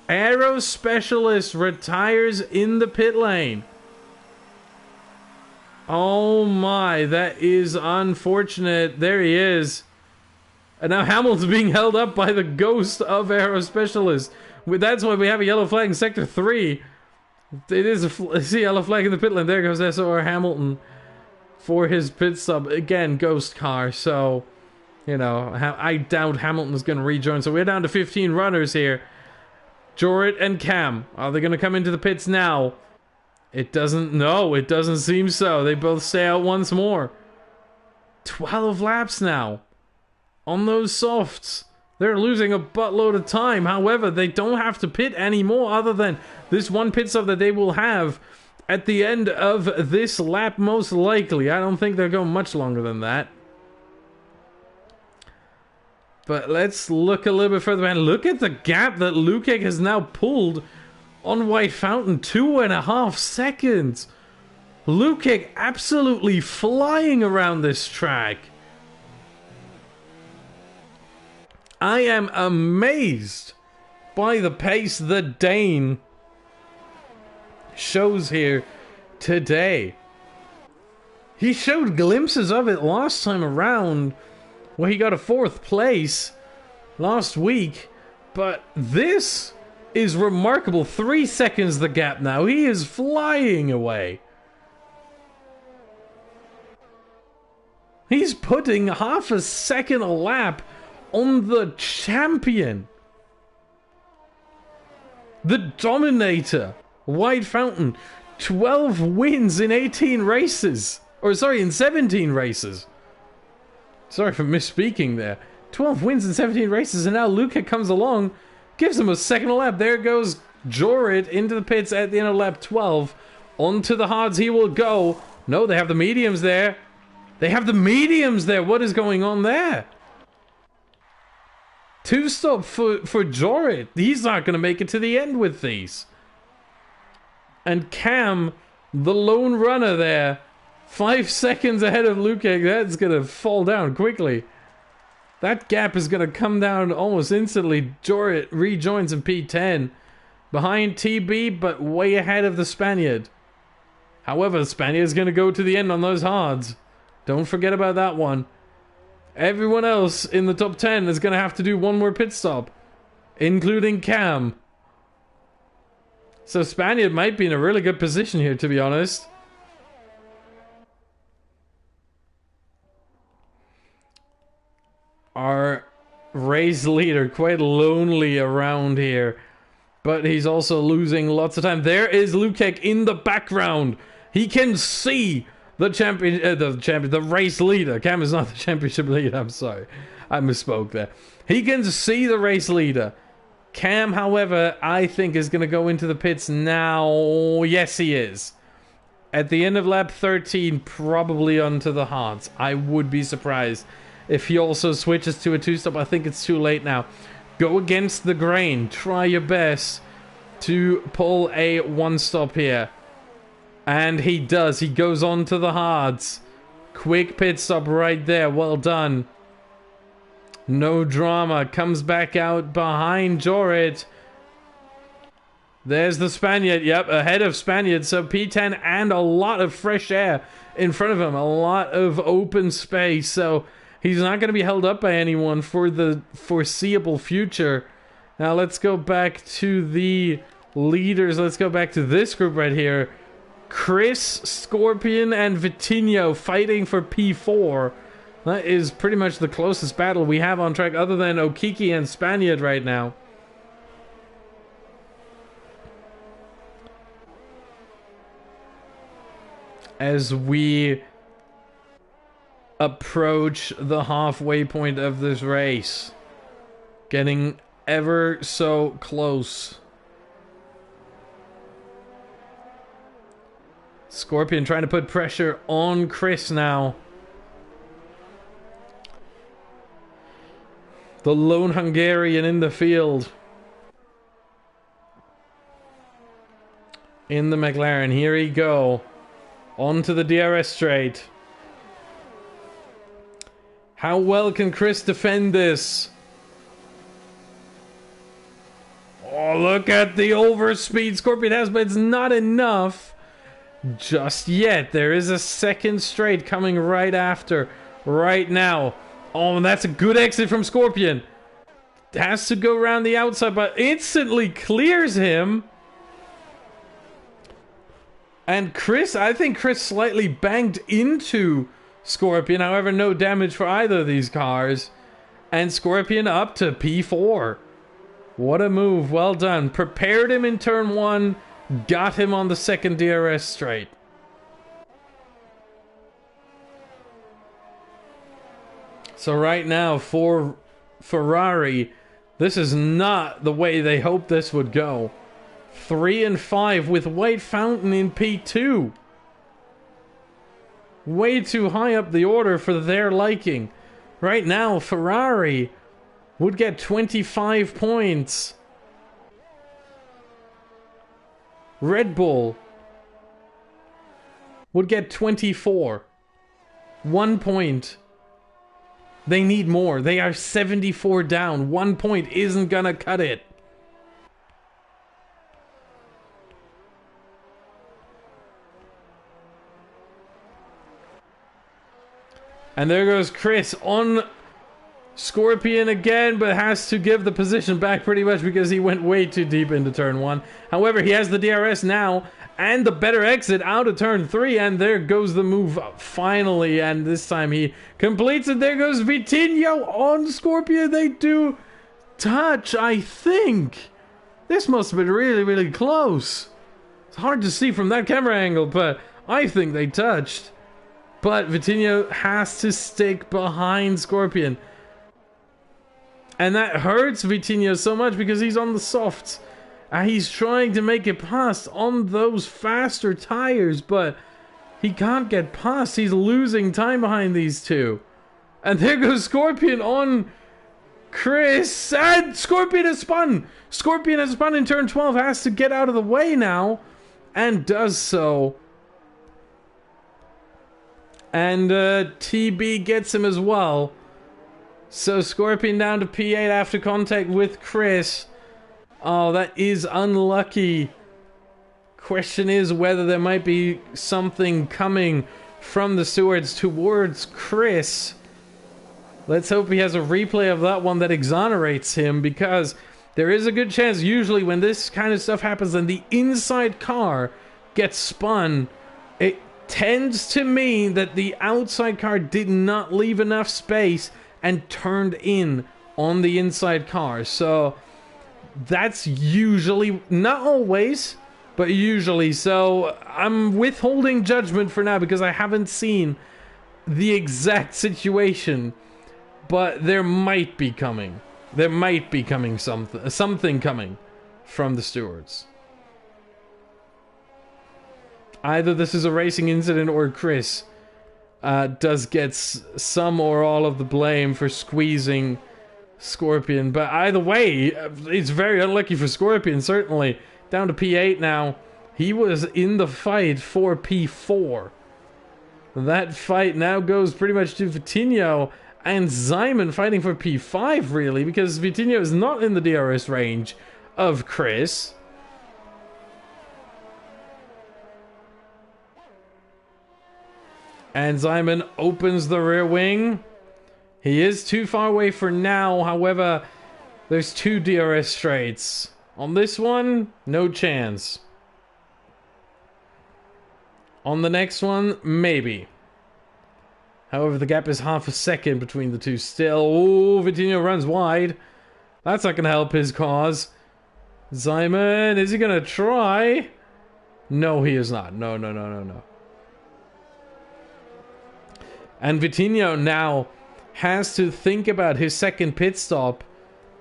Aero Specialist retires in the pit lane. Oh my, that is unfortunate. There he is. And now Hamilton's being held up by the ghost of Aero Specialist. That's why we have a yellow flag in Sector 3. It is a yellow flag in the pit lane. There goes SOR Hamilton for his pit stop. Again, ghost car. So, you know, I doubt Hamilton's going to rejoin. So we're down to 15 runners here. Jorrit and Cam. Are they going to come into the pits now? It doesn't seem so. They both stay out once more. 12 laps now on those softs. They're losing a buttload of time. However, they don't have to pit anymore other than this one pit stop that they will have at the end of this lap, most likely. I don't think they'll go much longer than that. But let's look a little bit further behind. Look at the gap that Lukic has now pulled on White Fountain. 2.5 seconds. Lukic absolutely flying around this track. I am amazed by the pace the Dane shows here today. He showed glimpses of it last time around, where he got a 4th place last week, but this is remarkable. 3 seconds the gap now. He is flying away. He's putting half a second a lap on the champion. The Dominator, White Fountain. 12 wins in 18 races. Or sorry, in 17 races. Sorry for misspeaking there. 12 wins in 17 races, and now Luca comes along, gives him a second lap. There goes Jorrit into the pits at the end of lap 12. Onto the hards he will go. No, they have the mediums there. They have the mediums there. What is going on there? 2-stop for Jorrit. He's not going to make it to the end with these. And Cam, the lone runner there, 5 seconds ahead of Lukic. That's going to fall down quickly. That gap is going to come down almost instantly. Jorrit rejoins in P10. Behind TB, but way ahead of the Spaniard. However, the Spaniard's going to go to the end on those hards. Don't forget about that one. Everyone else in the top 10 is going to have to do one more pit stop, including Cam. So Spaniard might be in a really good position here, to be honest. Our race leader, quite lonely around here, but he's also losing lots of time. There is Lukic in the background. He can see the race leader. Cam is not the championship leader. I'm sorry, I misspoke there. He can see the race leader. Cam, however, I think is going to go into the pits now. Yes, he is. At the end of lap 13, probably onto the hards. I would be surprised if he also switches to a 2-stop. I think it's too late now. Go against the grain. Try your best to pull a 1-stop here. And he does. He goes on to the hards. Quick pit stop right there. Well done. No drama. Comes back out behind Jorrit. There's the Spaniard. Yep, ahead of Spaniard. So P10 and a lot of fresh air in front of him. A lot of open space. So he's not going to be held up by anyone for the foreseeable future. Now let's go back to the leaders. Let's go back to this group right here. Chris, Scorpion, and Vitinho fighting for P4. That is pretty much the closest battle we have on track other than Okiki and Spaniard right now. As we approach the halfway point of this race. Getting ever so close. Scorpion trying to put pressure on Chris now. The lone Hungarian in the field. In the McLaren. Here he go. Onto the DRS straight. How well can Chris defend this? Oh, look at the overspeed Scorpion has, but it's not enough just yet. There is a second straight coming right after, right now. Oh, and that's a good exit from Scorpion. Has to go around the outside, but instantly clears him. And Chris, I think Chris slightly banged into Scorpion. However, no damage for either of these cars. And Scorpion up to P4. What a move. Well done. Prepared him in turn 1. Got him on the second DRS straight. So right now for Ferrari, this is not the way they hoped this would go. 3 and 5 with White Fountain in P2. Way too high up the order for their liking. Right now, Ferrari would get 25 points. Red Bull would get 24. 1 point. They need more. They are 74 down. 1 point isn't gonna cut it. And there goes Chris on Scorpion again, but has to give the position back pretty much because he went way too deep into turn 1. However, he has the DRS now and the better exit out of turn 3, and there goes the move finally, and this time he completes it. There goes Vitinho on Scorpion. They do touch, I think. This must have been really, really close. It's hard to see from that camera angle, but I think they touched. But Vitinho has to stick behind Scorpion. And that hurts Vitinho so much because he's on the softs. He's trying to make it past on those faster tires, but he can't get past. He's losing time behind these two. And there goes Scorpion on Chris. And Scorpion has spun. Scorpion has spun in turn 12. Has to get out of the way now. And does so. And TB gets him as well. So Scorpion down to P8 after contact with Chris. Oh, that is unlucky. Question is whether there might be something coming from the stewards towards Chris. Let's hope he has a replay of that one that exonerates him, because there is a good chance usually when this kind of stuff happens and the inside car gets spun, it tends to mean that the outside car did not leave enough space and turned in on the inside car. So that's usually, not always, but usually. So I'm withholding judgment for now because I haven't seen the exact situation, but there might be coming. There might be coming something coming from the stewards. Either this is a racing incident or Chris does get some or all of the blame for squeezing Scorpion. But either way, it's very unlucky for Scorpion, certainly. Down to P8 now. He was in the fight for P4. That fight now goes pretty much to Vitinho and Simon fighting for P5, really, because Vitinho is not in the DRS range of Chris. And Simon opens the rear wing. He is too far away for now. However, there's 2 DRS straights. On this one, no chance. On the next one, maybe. However, the gap is half a second between the two still. Oh, Vitinho runs wide. That's not going to help his cause. Simon, is he going to try? No, he is not. No. And Vitinho now has to think about his second pit stop.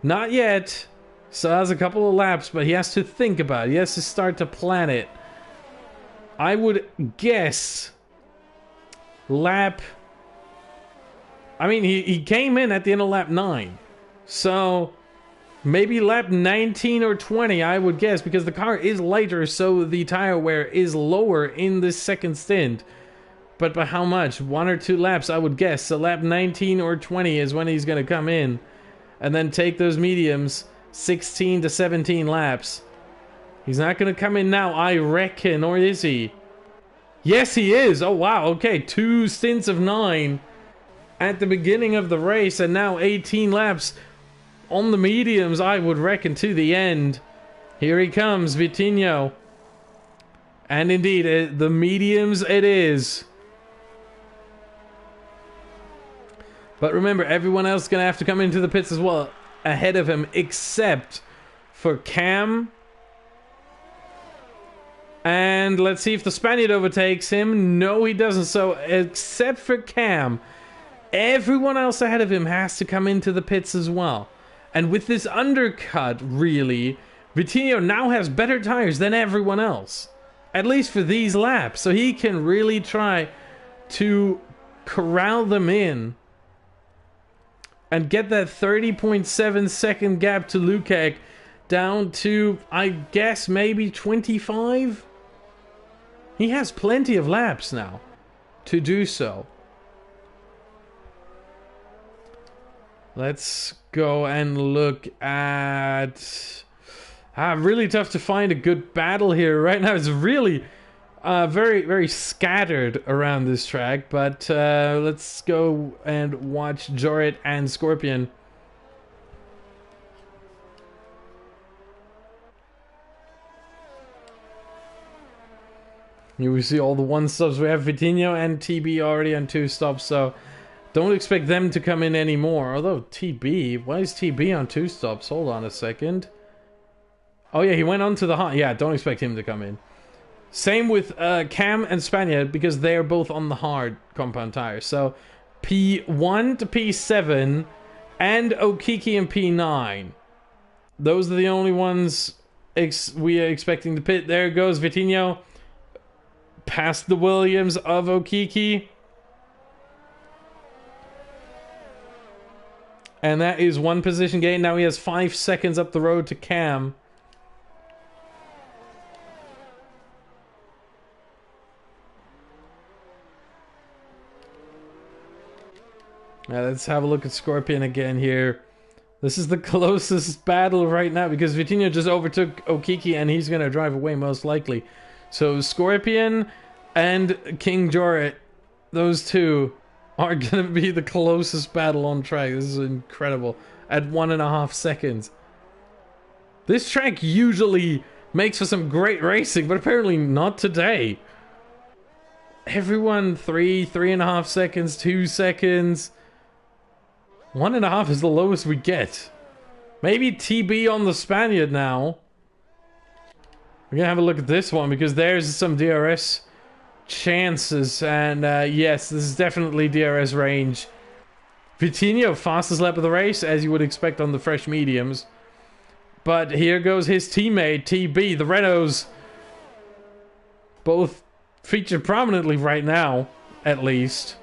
Not yet. So has a couple of laps, but he has to think about it. He has to start to plan it. I would guess lap... I mean, he came in at the end of lap 9. So maybe lap 19 or 20, I would guess, because the car is lighter, so the tire wear is lower in this second stint. But by how much? 1 or 2 laps, I would guess. So lap 19 or 20 is when he's going to come in. And then take those mediums, 16 to 17 laps. He's not going to come in now, I reckon, or is he? Yes, he is. Oh, wow. Okay, 2 stints of 9. at the beginning of the race, and now 18 laps on the mediums, I would reckon, to the end. Here he comes, Vitinho. And indeed, the mediums it is. But remember, everyone else is going to have to come into the pits as well ahead of him, except for Cam. And let's see if the Spaniard overtakes him. No, he doesn't. So, except for Cam, everyone else ahead of him has to come into the pits as well. And with this undercut, really, Vitinho now has better tires than everyone else. At least for these laps. So he can really try to corral them in and get that 30.7 second gap to Lukács down to, I guess, maybe 25? He has plenty of laps now to do so. Let's go and look at... really tough to find a good battle here. Right now it's really very, very scattered around this track. But let's go and watch Jorit and Scorpion. Here we see all the one stops. We have Vitinho and TB already on 2 stops, so don't expect them to come in anymore. Although TB, why is TB on 2 stops? Hold on a second. Oh yeah, he went on to the hard. Yeah, don't expect him to come in. Same with Cam and Spaniard, because they are both on the hard compound tires. So P1 to P7 and Okiki and P9. Those are the only ones we are expecting to pit. There goes Vitinho. Past the Williams of Okiki. And that is 1 position gain. Now he has 5 seconds up the road to Cam. Now let's have a look at Scorpion again here. This is the closest battle right now because Vitinho just overtook Okiki and he's going to drive away most likely. So Scorpion and King Jorit, those two are going to be the closest battle on track. This is incredible. At 1.5 seconds. This track usually makes for some great racing, but apparently not today. Everyone 3.5 seconds, 2 seconds. 1.5 is the lowest we get. Maybe TB on the Spaniard now. We're going to have a look at this one because there's some DRS chances. And yes, this is definitely DRS range. Vitinho, fastest lap of the race, as you would expect on the fresh mediums. But here goes his teammate, TB. The Renaults both featured prominently right now, at least.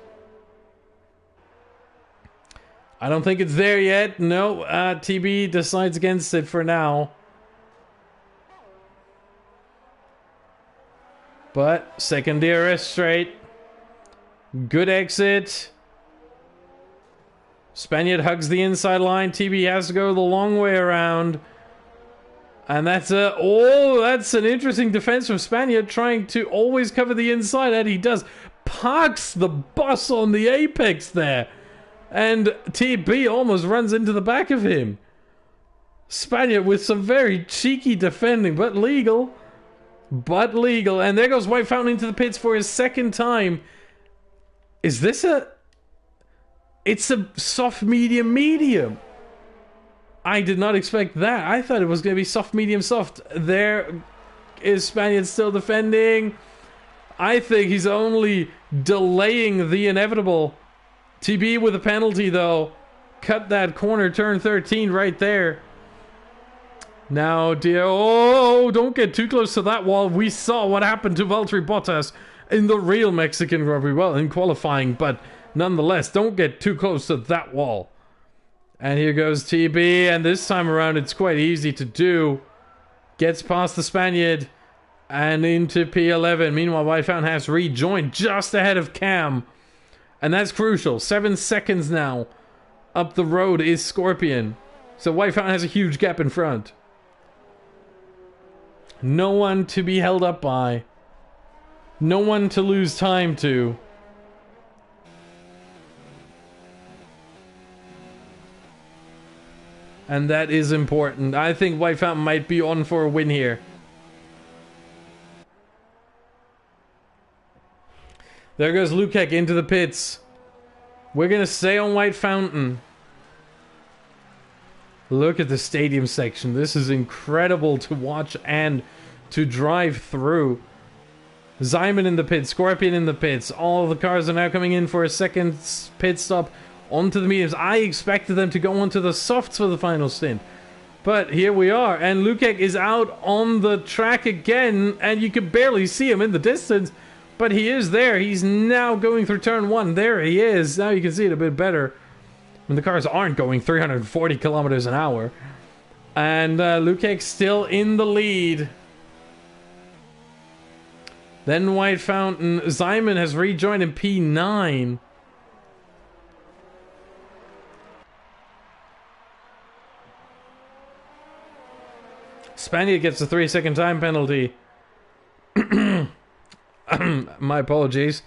I don't think it's there yet. No, TB decides against it for now. But second DRS straight. Good exit. Spaniard hugs the inside line. TB has to go the long way around. And that's that's an interesting defense from Spaniard, trying to always cover the inside, and he does. Parks the bus on the apex there. And TB almost runs into the back of him. Spaniard with some very cheeky defending, but legal. But legal. And there goes White Fountain into the pits for his second time. Is this a... It's a soft medium medium. I did not expect that. I thought it was going to be soft medium soft. There is Spaniard still defending. I think he's only delaying the inevitable. TB with a penalty, though. Cut that corner, turn 13 right there. Now, dear... Oh, don't get too close to that wall. We saw what happened to Valtteri Bottas in the real Mexican Grand Prix. Well, in qualifying, but nonetheless, don't get too close to that wall. And here goes TB, and this time around it's quite easy to do. Gets past the Spaniard and into P11. Meanwhile, White Fountain has rejoined just ahead of Cam. And that's crucial. 7 seconds now. Up the road is Scorpion. So White Fountain has a huge gap in front. No one to be held up by. No one to lose time to. And that is important. I think White Fountain might be on for a win here. There goes Lukek into the pits. We're going to stay on White Fountain. Look at the stadium section. This is incredible to watch and to drive through. Zyman in the pits, Scorpion in the pits. All the cars are now coming in for a second pit stop onto the mediums. I expected them to go onto the softs for the final stint. But here we are. And Lukek is out on the track again. And you can barely see him in the distance. But he is there. He's now going through turn 1. There he is. Now you can see it a bit better. When the cars aren't going 340 kilometers an hour. And Lukek still in the lead. Then White Fountain. Zyman has rejoined in P9. Spaniard gets a 3-second time penalty. My apologies.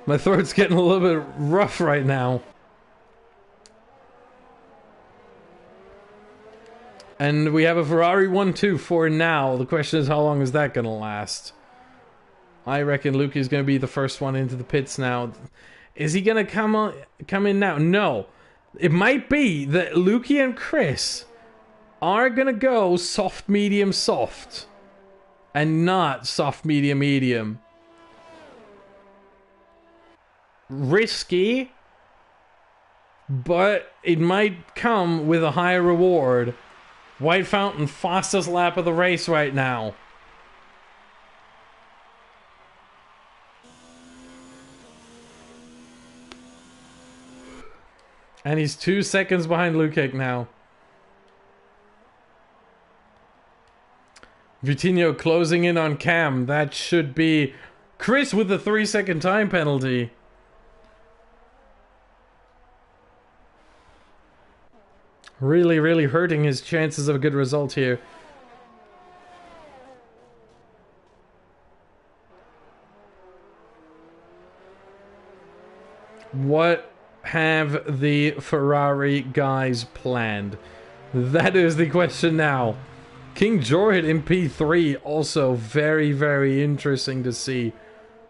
My throat's getting a little bit rough right now. And we have a Ferrari 1-2 for now. The question is, how long is that going to last? I reckon Luke is going to be the first one into the pits now. Is he going to come in now? No. It might be that Lukey and Chris are going to go soft, medium, soft. And not soft, medium, medium. Risky. But it might come with a higher reward. White Fountain, fastest lap of the race right now. And he's 2 seconds behind Lukek now. Vitinho closing in on Cam. That should be Chris with the 3-second time penalty. Really, really hurting his chances of a good result here. What have the Ferrari guys planned? That is the question now. King Jorhit in P3, also very, very interesting to see.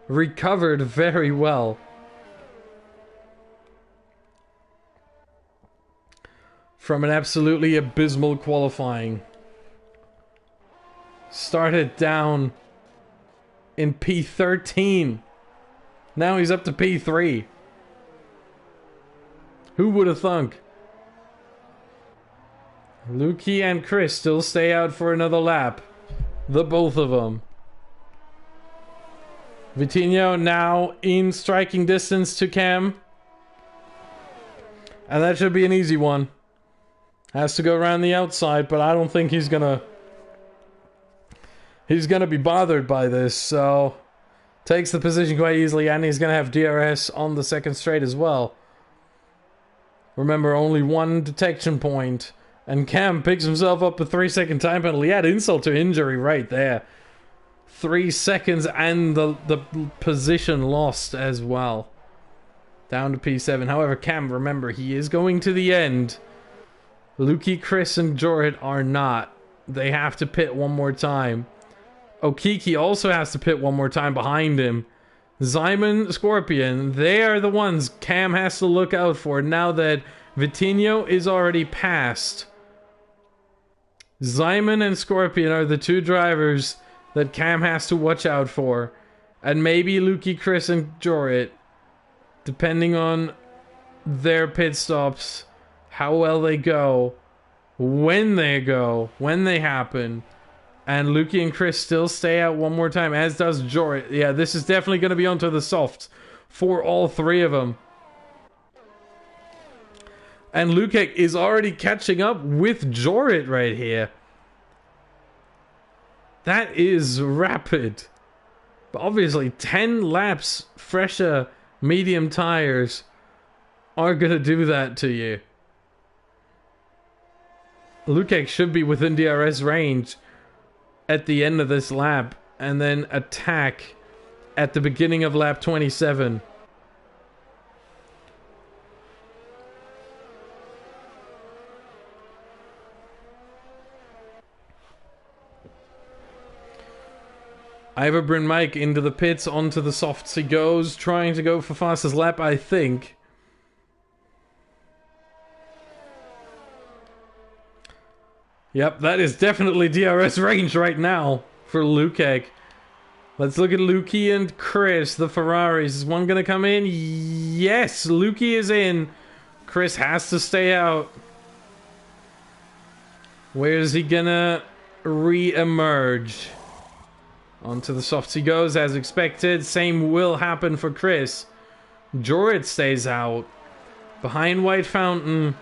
Recovered very well. From an absolutely abysmal qualifying. Started down in P13. Now he's up to P3. Who would have thunk? Lukey and Chris still stay out for another lap. The both of them. Vitinho now in striking distance to Cam. And that should be an easy one. Has to go around the outside, but I don't think he's gonna be bothered by this, so takes the position quite easily, and he's gonna have DRS on the second straight as well. Remember, only one detection point, and Cam picks himself up a 3-second time penalty. He had insult to injury right there. 3 seconds and the position lost as well. Down to P7. However, Cam, remember, he is going to the end. Lukey, Chris, and Jorhit are not. They have to pit one more time. Okiki also has to pit one more time behind him. Zyman, Scorpion, they are the ones Cam has to look out for now that Vitinho is already passed. Zyman and Scorpion are the two drivers that Cam has to watch out for. And maybe Lukey, Chris, and Jorhit, depending on their pit stops, how well they go, when they happen. And Lukey and Chris still stay out one more time, as does Jorhit. Yeah, this is definitely going to be onto the softs for all three of them. And Lukek is already catching up with Jorhit right here. That is rapid. But obviously, 10 laps fresher medium tires are going to do that to you. Lukek should be within DRS range at the end of this lap, and then attack at the beginning of lap 27. Iverbryn Mike into the pits, onto the softs he goes, trying to go for fastest lap, I think. Yep, that is definitely DRS range right now for Lukic. Let's look at Lukey and Chris, the Ferraris. Is one going to come in? Yes, Lukey is in. Chris has to stay out. Where is he going to re-emerge? Onto the softs he goes, as expected. Same will happen for Chris. Jorid stays out. Behind White Fountain.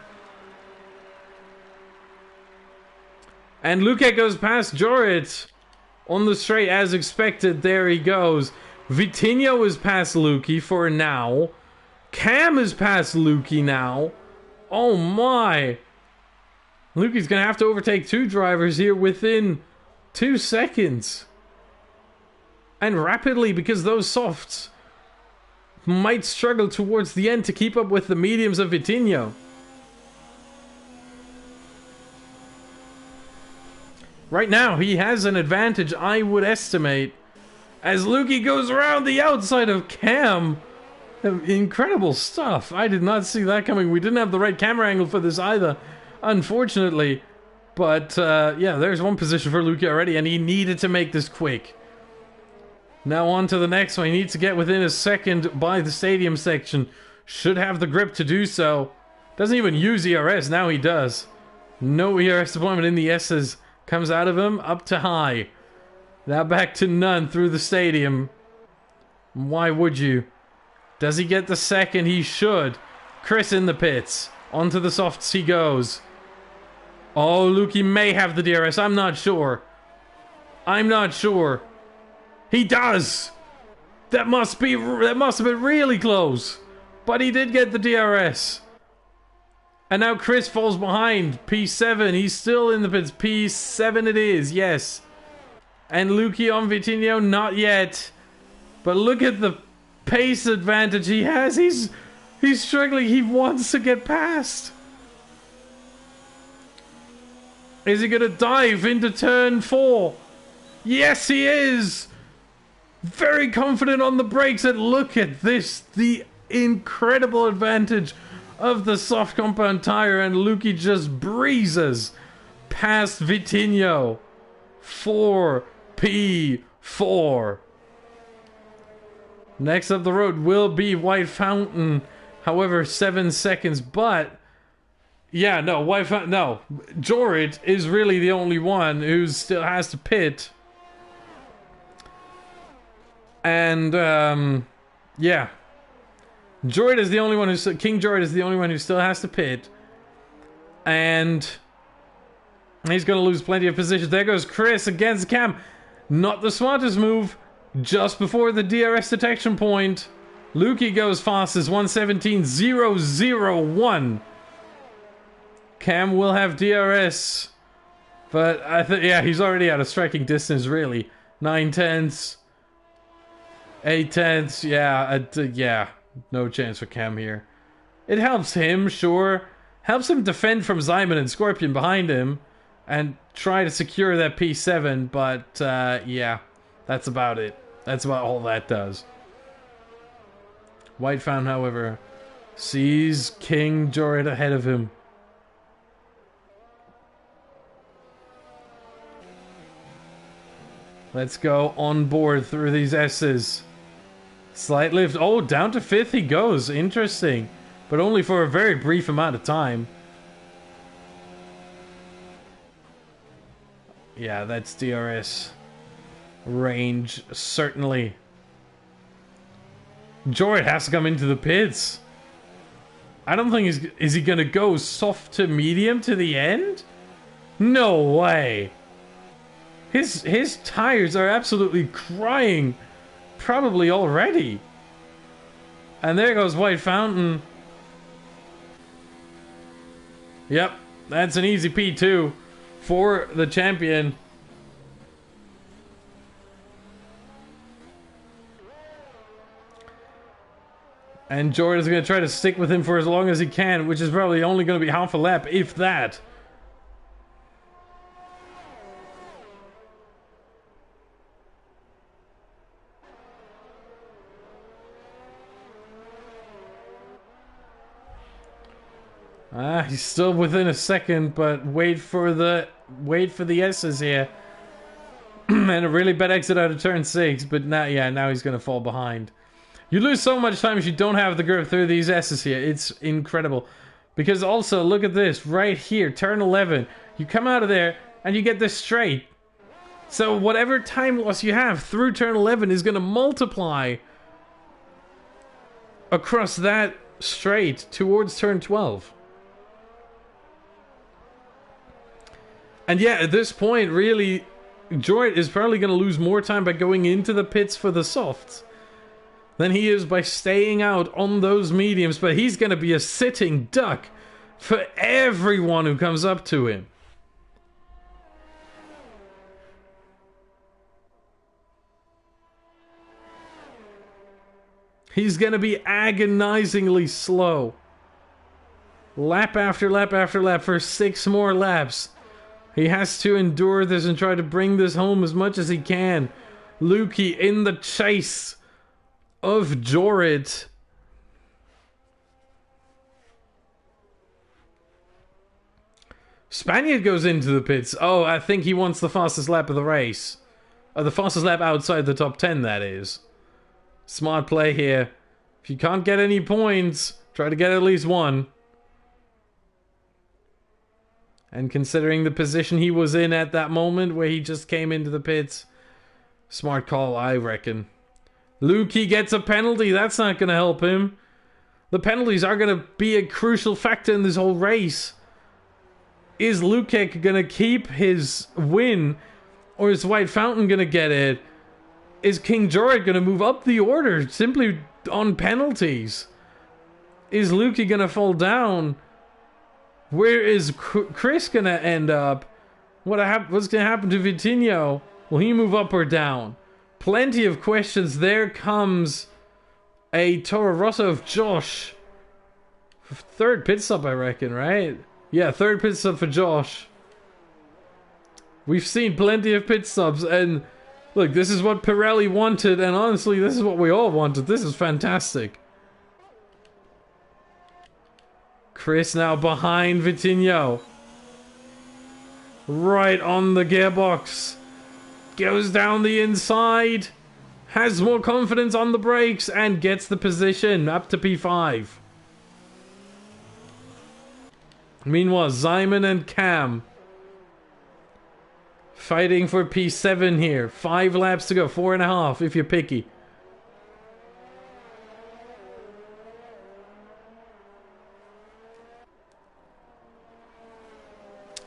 And Lukic goes past Jorid. On the straight, as expected, there he goes. Vitinho is past Lukey for now. Cam is past Lukey now. Oh my. Lukey's going to have to overtake two drivers here within 2 seconds. And rapidly, because those softs might struggle towards the end to keep up with the mediums of Vitinho. Right now, he has an advantage, I would estimate, as Lukey goes around the outside of Cam. Incredible stuff. I did not see that coming. We didn't have the right camera angle for this either, unfortunately. But, yeah, there's one position for Lukey already, and he needed to make this quick. Now on to the next one. He needs to get within a second by the stadium section. Should have the grip to do so. Doesn't even use ERS. Now he does. No ERS deployment in the S's. Comes out of him, up to high. Now back to none through the stadium. Why would you? Does he get the second? He should. Chris in the pits. Onto the softs he goes. Oh, Lukey may have the DRS. I'm not sure. I'm not sure. He does! That must have been really close. But he did get the DRS. And now Chris falls behind. P7, he's still in the pits. P7 it is, yes. And Lukey on Vitinho, not yet. But look at the pace advantage he has. He's struggling. He wants to get past. Is he going to dive into turn 4? Yes, he is. Very confident on the brakes. And look at this. The incredible advantage of the soft compound tire, and Lukey just breezes past Vitinho. 4P4. Next up the road will be White Fountain. However, 7 seconds, but yeah, no, White Fountain, no. Jorid is really the only one who still has to pit. And, yeah. Jorid is the only one King Jorid is the only one who still has to pit. And he's going to lose plenty of positions. There goes Chris against Cam. Not the smartest move. Just before the DRS detection point. Lukey goes fastest. 1:17.001. Cam will have DRS. But I think, yeah, he's already out of striking distance, really. 9/10. 8/10. Yeah, yeah. No chance for Cam here. It helps him, sure. Helps him defend from Zyman and Scorpion behind him. And try to secure that P7. But, yeah. That's about it. That's about all that does. White Fountain, however, sees King Jorid ahead of him. Let's go on board through these S's. Slight lift. Oh, down to 5th he goes. Interesting. But only for a very brief amount of time. Yeah, that's DRS range, certainly. Jorid has to come into the pits. I don't think is he going to go soft to medium to the end? No way. His tires are absolutely crying. Probably already. And there goes White Fountain. Yep, that's an easy P2 for the champion. And Jorid is going to try to stick with him for as long as he can, which is probably only going to be half a lap, if that. He's still within a second, but wait for the S's here. And a really bad exit out of turn 6, but now he's going to fall behind. You lose so much time if you don't have the grip through these S's here. It's incredible. Because also, look at this, right here, turn 11. You come out of there, and you get this straight. So whatever time loss you have through turn 11 is going to multiply across that straight towards turn 12. And yeah, at this point, really, Jorrit is probably going to lose more time by going into the pits for the softs than he is by staying out on those mediums. But he's going to be a sitting duck for everyone who comes up to him. He's going to be agonizingly slow. Lap after lap after lap for 6 more laps. He has to endure this and try to bring this home as much as he can. Luki in the chase of Jorrit. Spaniard goes into the pits. Oh, I think he wants the fastest lap of the race. The fastest lap outside the top 10, that is. Smart play here. If you can't get any points, try to get at least one. And considering the position he was in at that moment where he just came into the pits, smart call, I reckon. Luki gets a penalty. That's not going to help him. The penalties are going to be a crucial factor in this whole race. Is Lukic going to keep his win, or is White Fountain going to get it? Is King Jorrit going to move up the order simply on penalties? Is Luki going to fall down? Where is Chris going to end up? What's going to happen to Vitinho? Will he move up or down? Plenty of questions. There comes a Toro Rosso of Josh. Third pit stop, I reckon, right? Yeah, third pit stop for Josh. We've seen plenty of pit stops, and look, this is what Pirelli wanted, and honestly, this is what we all wanted. This is fantastic. Chris now behind Vitinho. Right on the gearbox. Goes down the inside. Has more confidence on the brakes and gets the position up to P5. Meanwhile, Simon and Cam fighting for P7 here. 5 laps to go. 4.5 if you're picky.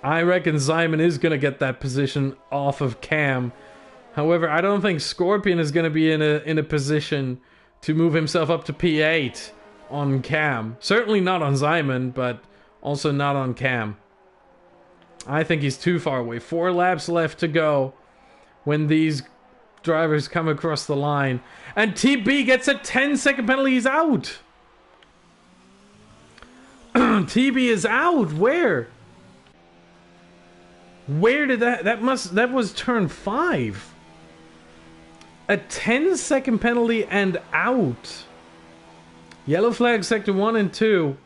I reckon Simon is going to get that position off of Cam. However, I don't think Scorpion is going to be in a position to move himself up to P8 on Cam. Certainly not on Simon, but also not on Cam. I think he's too far away. 4 laps left to go when these drivers come across the line. And TB gets a 10-second penalty. He's out. TB is out. Where? Where did that was turn 5. A 10-second penalty and out. Yellow flag sector 1 and 2.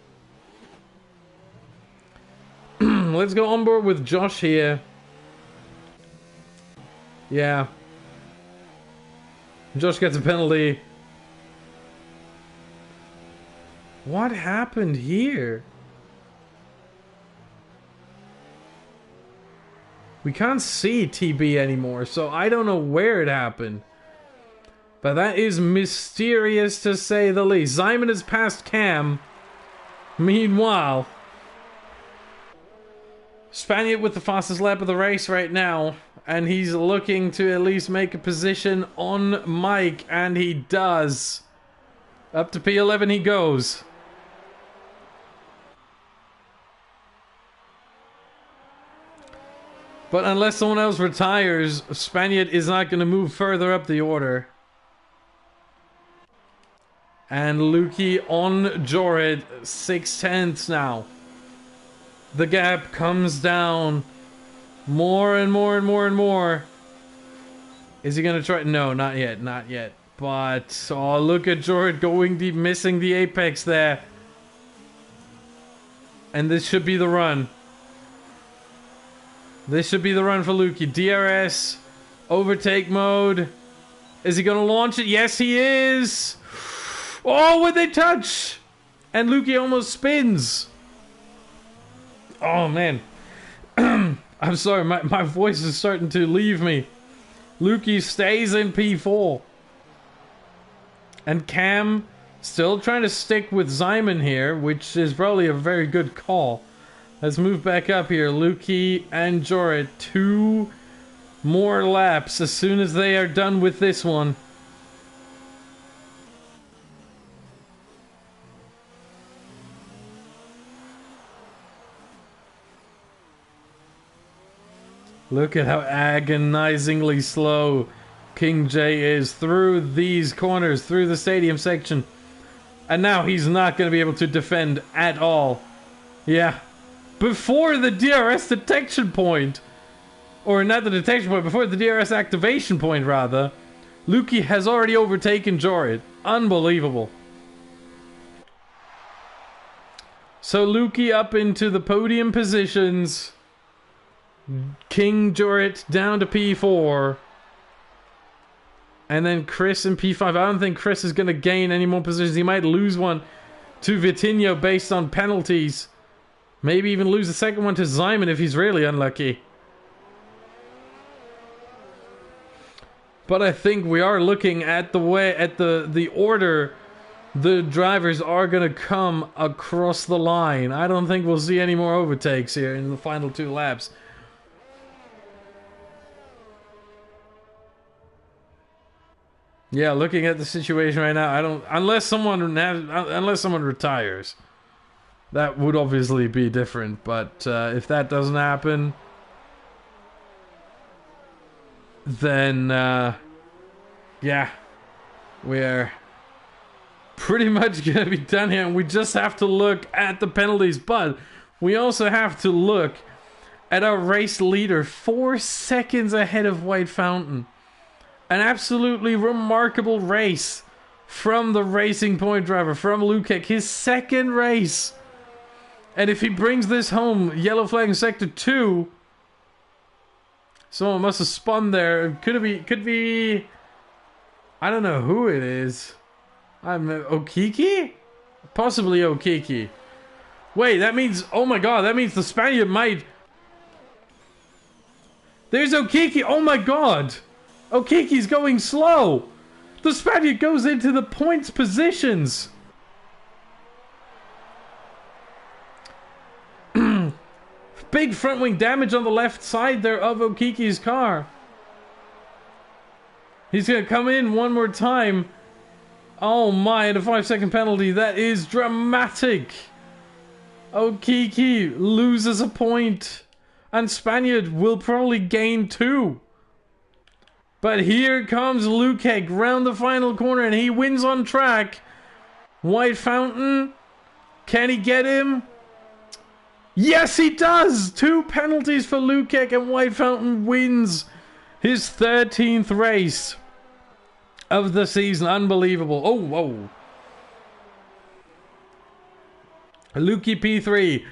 Let's go on board with Josh here. Yeah. Josh gets a penalty. What happened here? We can't see TB anymore, so I don't know where it happened. But that is mysterious to say the least. Simon has passed Cam. Meanwhile, Spaniard with the fastest lap of the race right now. And he's looking to at least make a position on Mike. And he does. Up to P11 he goes. But unless someone else retires, Spaniard is not going to move further up the order. And Luki on Jorrit, 6/10 now. The gap comes down more and more and more and more. Is he going to try? No, not yet, not yet. But, oh, look at Jorrit going deep, missing the apex there. And this should be the run. This should be the run for Lukey. DRS. Overtake mode. Is he going to launch it? Yes, he is. Oh, would they touch? And Lukey almost spins. Oh, man. I'm sorry. My voice is starting to leave me. Lukey stays in P4. And Cam still trying to stick with Simon here, which is probably a very good call. Let's move back up here. Lukey and Jorit, 2 more laps as soon as they are done with this one. Look at how agonizingly slow King J is through these corners, through the stadium section. And now he's not going to be able to defend at all. Yeah. Before the DRS detection point, or not the detection point, before the DRS activation point, rather, Lukey has already overtaken Jorit. Unbelievable. So Lukey up into the podium positions. King Jorit down to P4. And then Chris in P5. I don't think Chris is going to gain any more positions. He might lose one to Vitinho based on penalties. Maybe even lose the second one to Simon if he's really unlucky. But I think we are looking at the way, at the order the drivers are going to come across the line. I don't think we'll see any more overtakes here in the final 2 laps. Yeah, looking at the situation right now, I don't, unless someone retires. That would obviously be different, but if that doesn't happen, then yeah, we're pretty much gonna be done here, and we just have to look at the penalties, but we also have to look at our race leader, 4 seconds ahead of White Fountain. An absolutely remarkable race from the Racing Point driver, from Lukek, his 2nd race. And if he brings this home, yellow flag in sector 2, someone must have spun there. Could be, I don't know who it is. Okiki? Possibly Okiki. Wait, that means, oh my god, that means the Spaniard might... There's Okiki, oh my god! Okiki's going slow! The Spaniard goes into the points positions! Big front wing damage on the left side there of Okiki's car. He's going to come in one more time. Oh my, and a 5-second penalty. That is dramatic. Okiki loses a point. And Spaniard will probably gain 2. But here comes Lukek round the final corner and he wins on track. White Fountain. Can he get him? Yes, he does! 2 penalties for Lukek and White Fountain wins his 13th race of the season. Unbelievable. Oh, whoa. Lukey P3.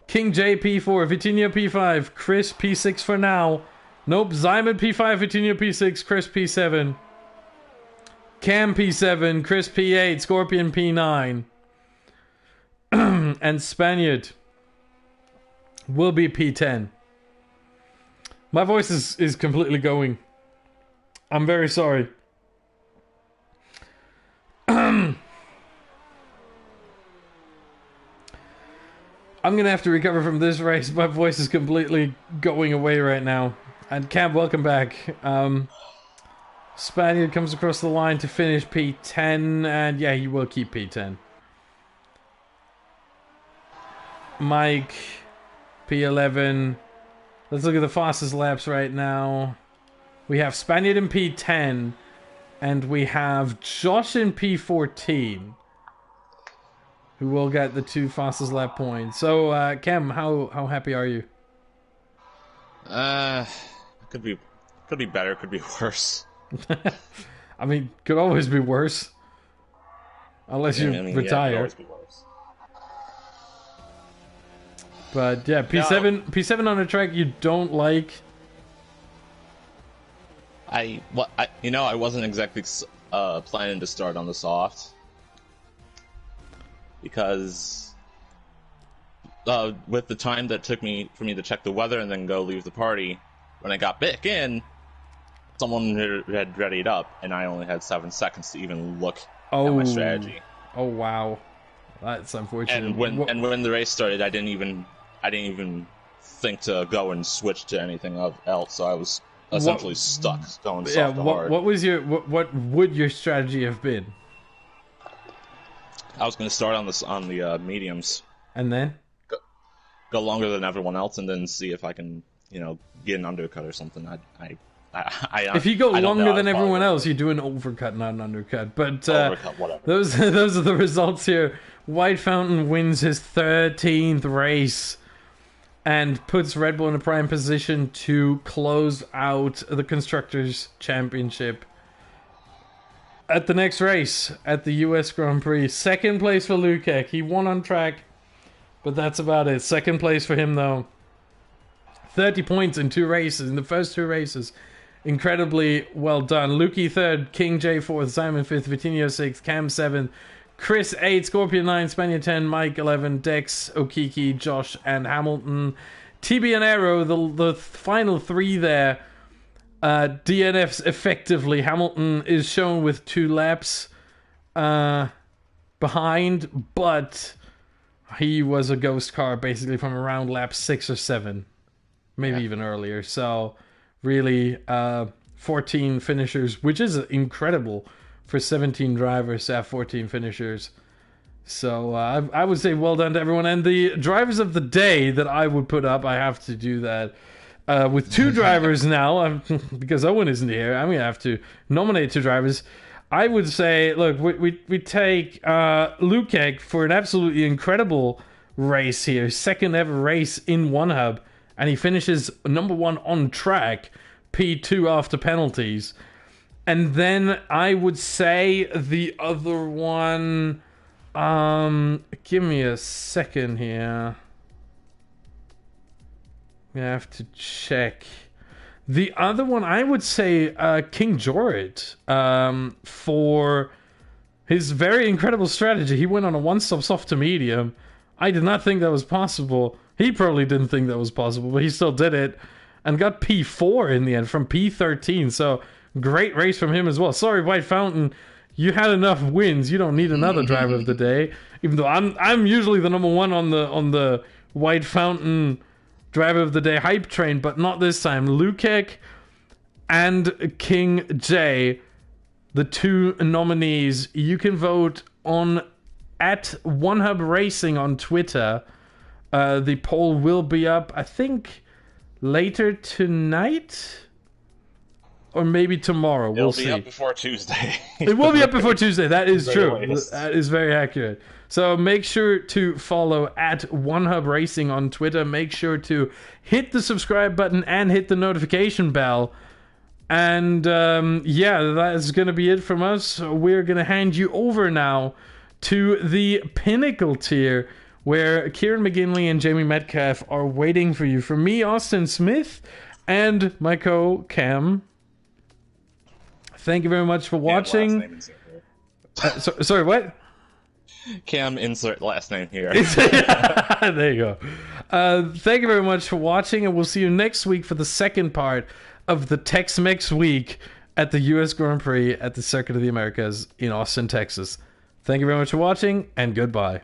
King J P4. Vitinho P5. Chris P6 for now. Nope. Simon P5. Vitinho P6. Chris P7. Cam P7. Chris P8. Scorpion P9. And Spaniard will be P10. My voice is completely going. I'm very sorry. I'm gonna have to recover from this race. My voice is completely going away right now. And Cam, welcome back. Spaniard comes across the line to finish P10, and yeah, he will keep P10. Mike, P11. Let's look at the fastest laps right now. We have Spaniard in P10, and we have Josh in P14, who will get the 2 fastest lap points. So, Cam, how happy are you? Could be better, could be worse. I mean, could always be worse, unless you retire. Could always be worse. But yeah, P7 on a track you don't like. I wasn't exactly planning to start on the soft because with the time that took for me to check the weather and then go leave the party, when I got back in, someone had readied up, and I only had 7 seconds to even look at my strategy. Oh wow, that's unfortunate. And when the race started, I didn't even think to go and switch to anything else. So I was essentially stuck going soft to hard. What would your strategy have been? I was going to start on the mediums, and then go longer than everyone else, and then see if I can get an undercut or something. If you go longer than everyone else, you do an overcut, not an undercut. But overcut, whatever. Those are the results here. White Fountain wins his 13th race and puts Red Bull in a prime position to close out the Constructors' Championship. At the next race, at the US Grand Prix, second place for Lukek. He won on track, but that's about it. Second place for him, though. 30 points in 2 races, in the first 2 races. Incredibly well done. Lukey 3rd, King J 4th, Simon 5th, Vitinho 6th, Cam 7th, Chris 8, Scorpion 9, Spaniard 10, Mike 11, Dex, Okiki, Josh, and Hamilton. TB and Aero, the final 3 there. DNFs effectively. Hamilton is shown with 2 laps behind, but he was a ghost car basically from around lap 6 or 7. Maybe even earlier. So really 14 finishers, which is incredible for 17 drivers to have 14 finishers. So I would say well done to everyone. And the drivers of the day that I would put up, I have to do that with 2 drivers now, because Owen isn't here. I'm going to have to nominate 2 drivers. I would say, look, we take Lukek for an absolutely incredible race here. Second ever race in One Hub. And he finishes number 1 on track, P2 after penalties. And then I would say the other one... give me a second here. I have to check. The other one, I would say King Jorrit, for his very incredible strategy. He went on a one-stop soft to medium. I did not think that was possible. He probably didn't think that was possible, but he still did it and got P4 in the end from P13. So great race from him as well. Sorry, White Fountain, you had enough wins. You don't need another driver of the day. Even though I'm usually the number 1 on the White Fountain driver of the day hype train, but not this time. Lukek and King J, the 2 nominees. You can vote on at One Hub Racing on Twitter. The poll will be up, I think, later tonight, or maybe tomorrow. We'll see. It'll be up before Tuesday. It will be up before Tuesday. That is true. That is very accurate. So make sure to follow at One Hub Racing on Twitter. Make sure to hit the subscribe button and hit the notification bell. And that is going to be it from us. We're going to hand you over now to the Pinnacle Tier, where Kieran McGinley and Jamie Metcalf are waiting for you. For me, Austin Smith, and my co-Cam. Thank you very much for watching. Sorry, what? Cam, insert last name here. There you go. Thank you very much for watching, and we'll see you next week for the second part of the Tex-Mex week at the US Grand Prix at the Circuit of the Americas in Austin, Texas. Thank you very much for watching, and goodbye.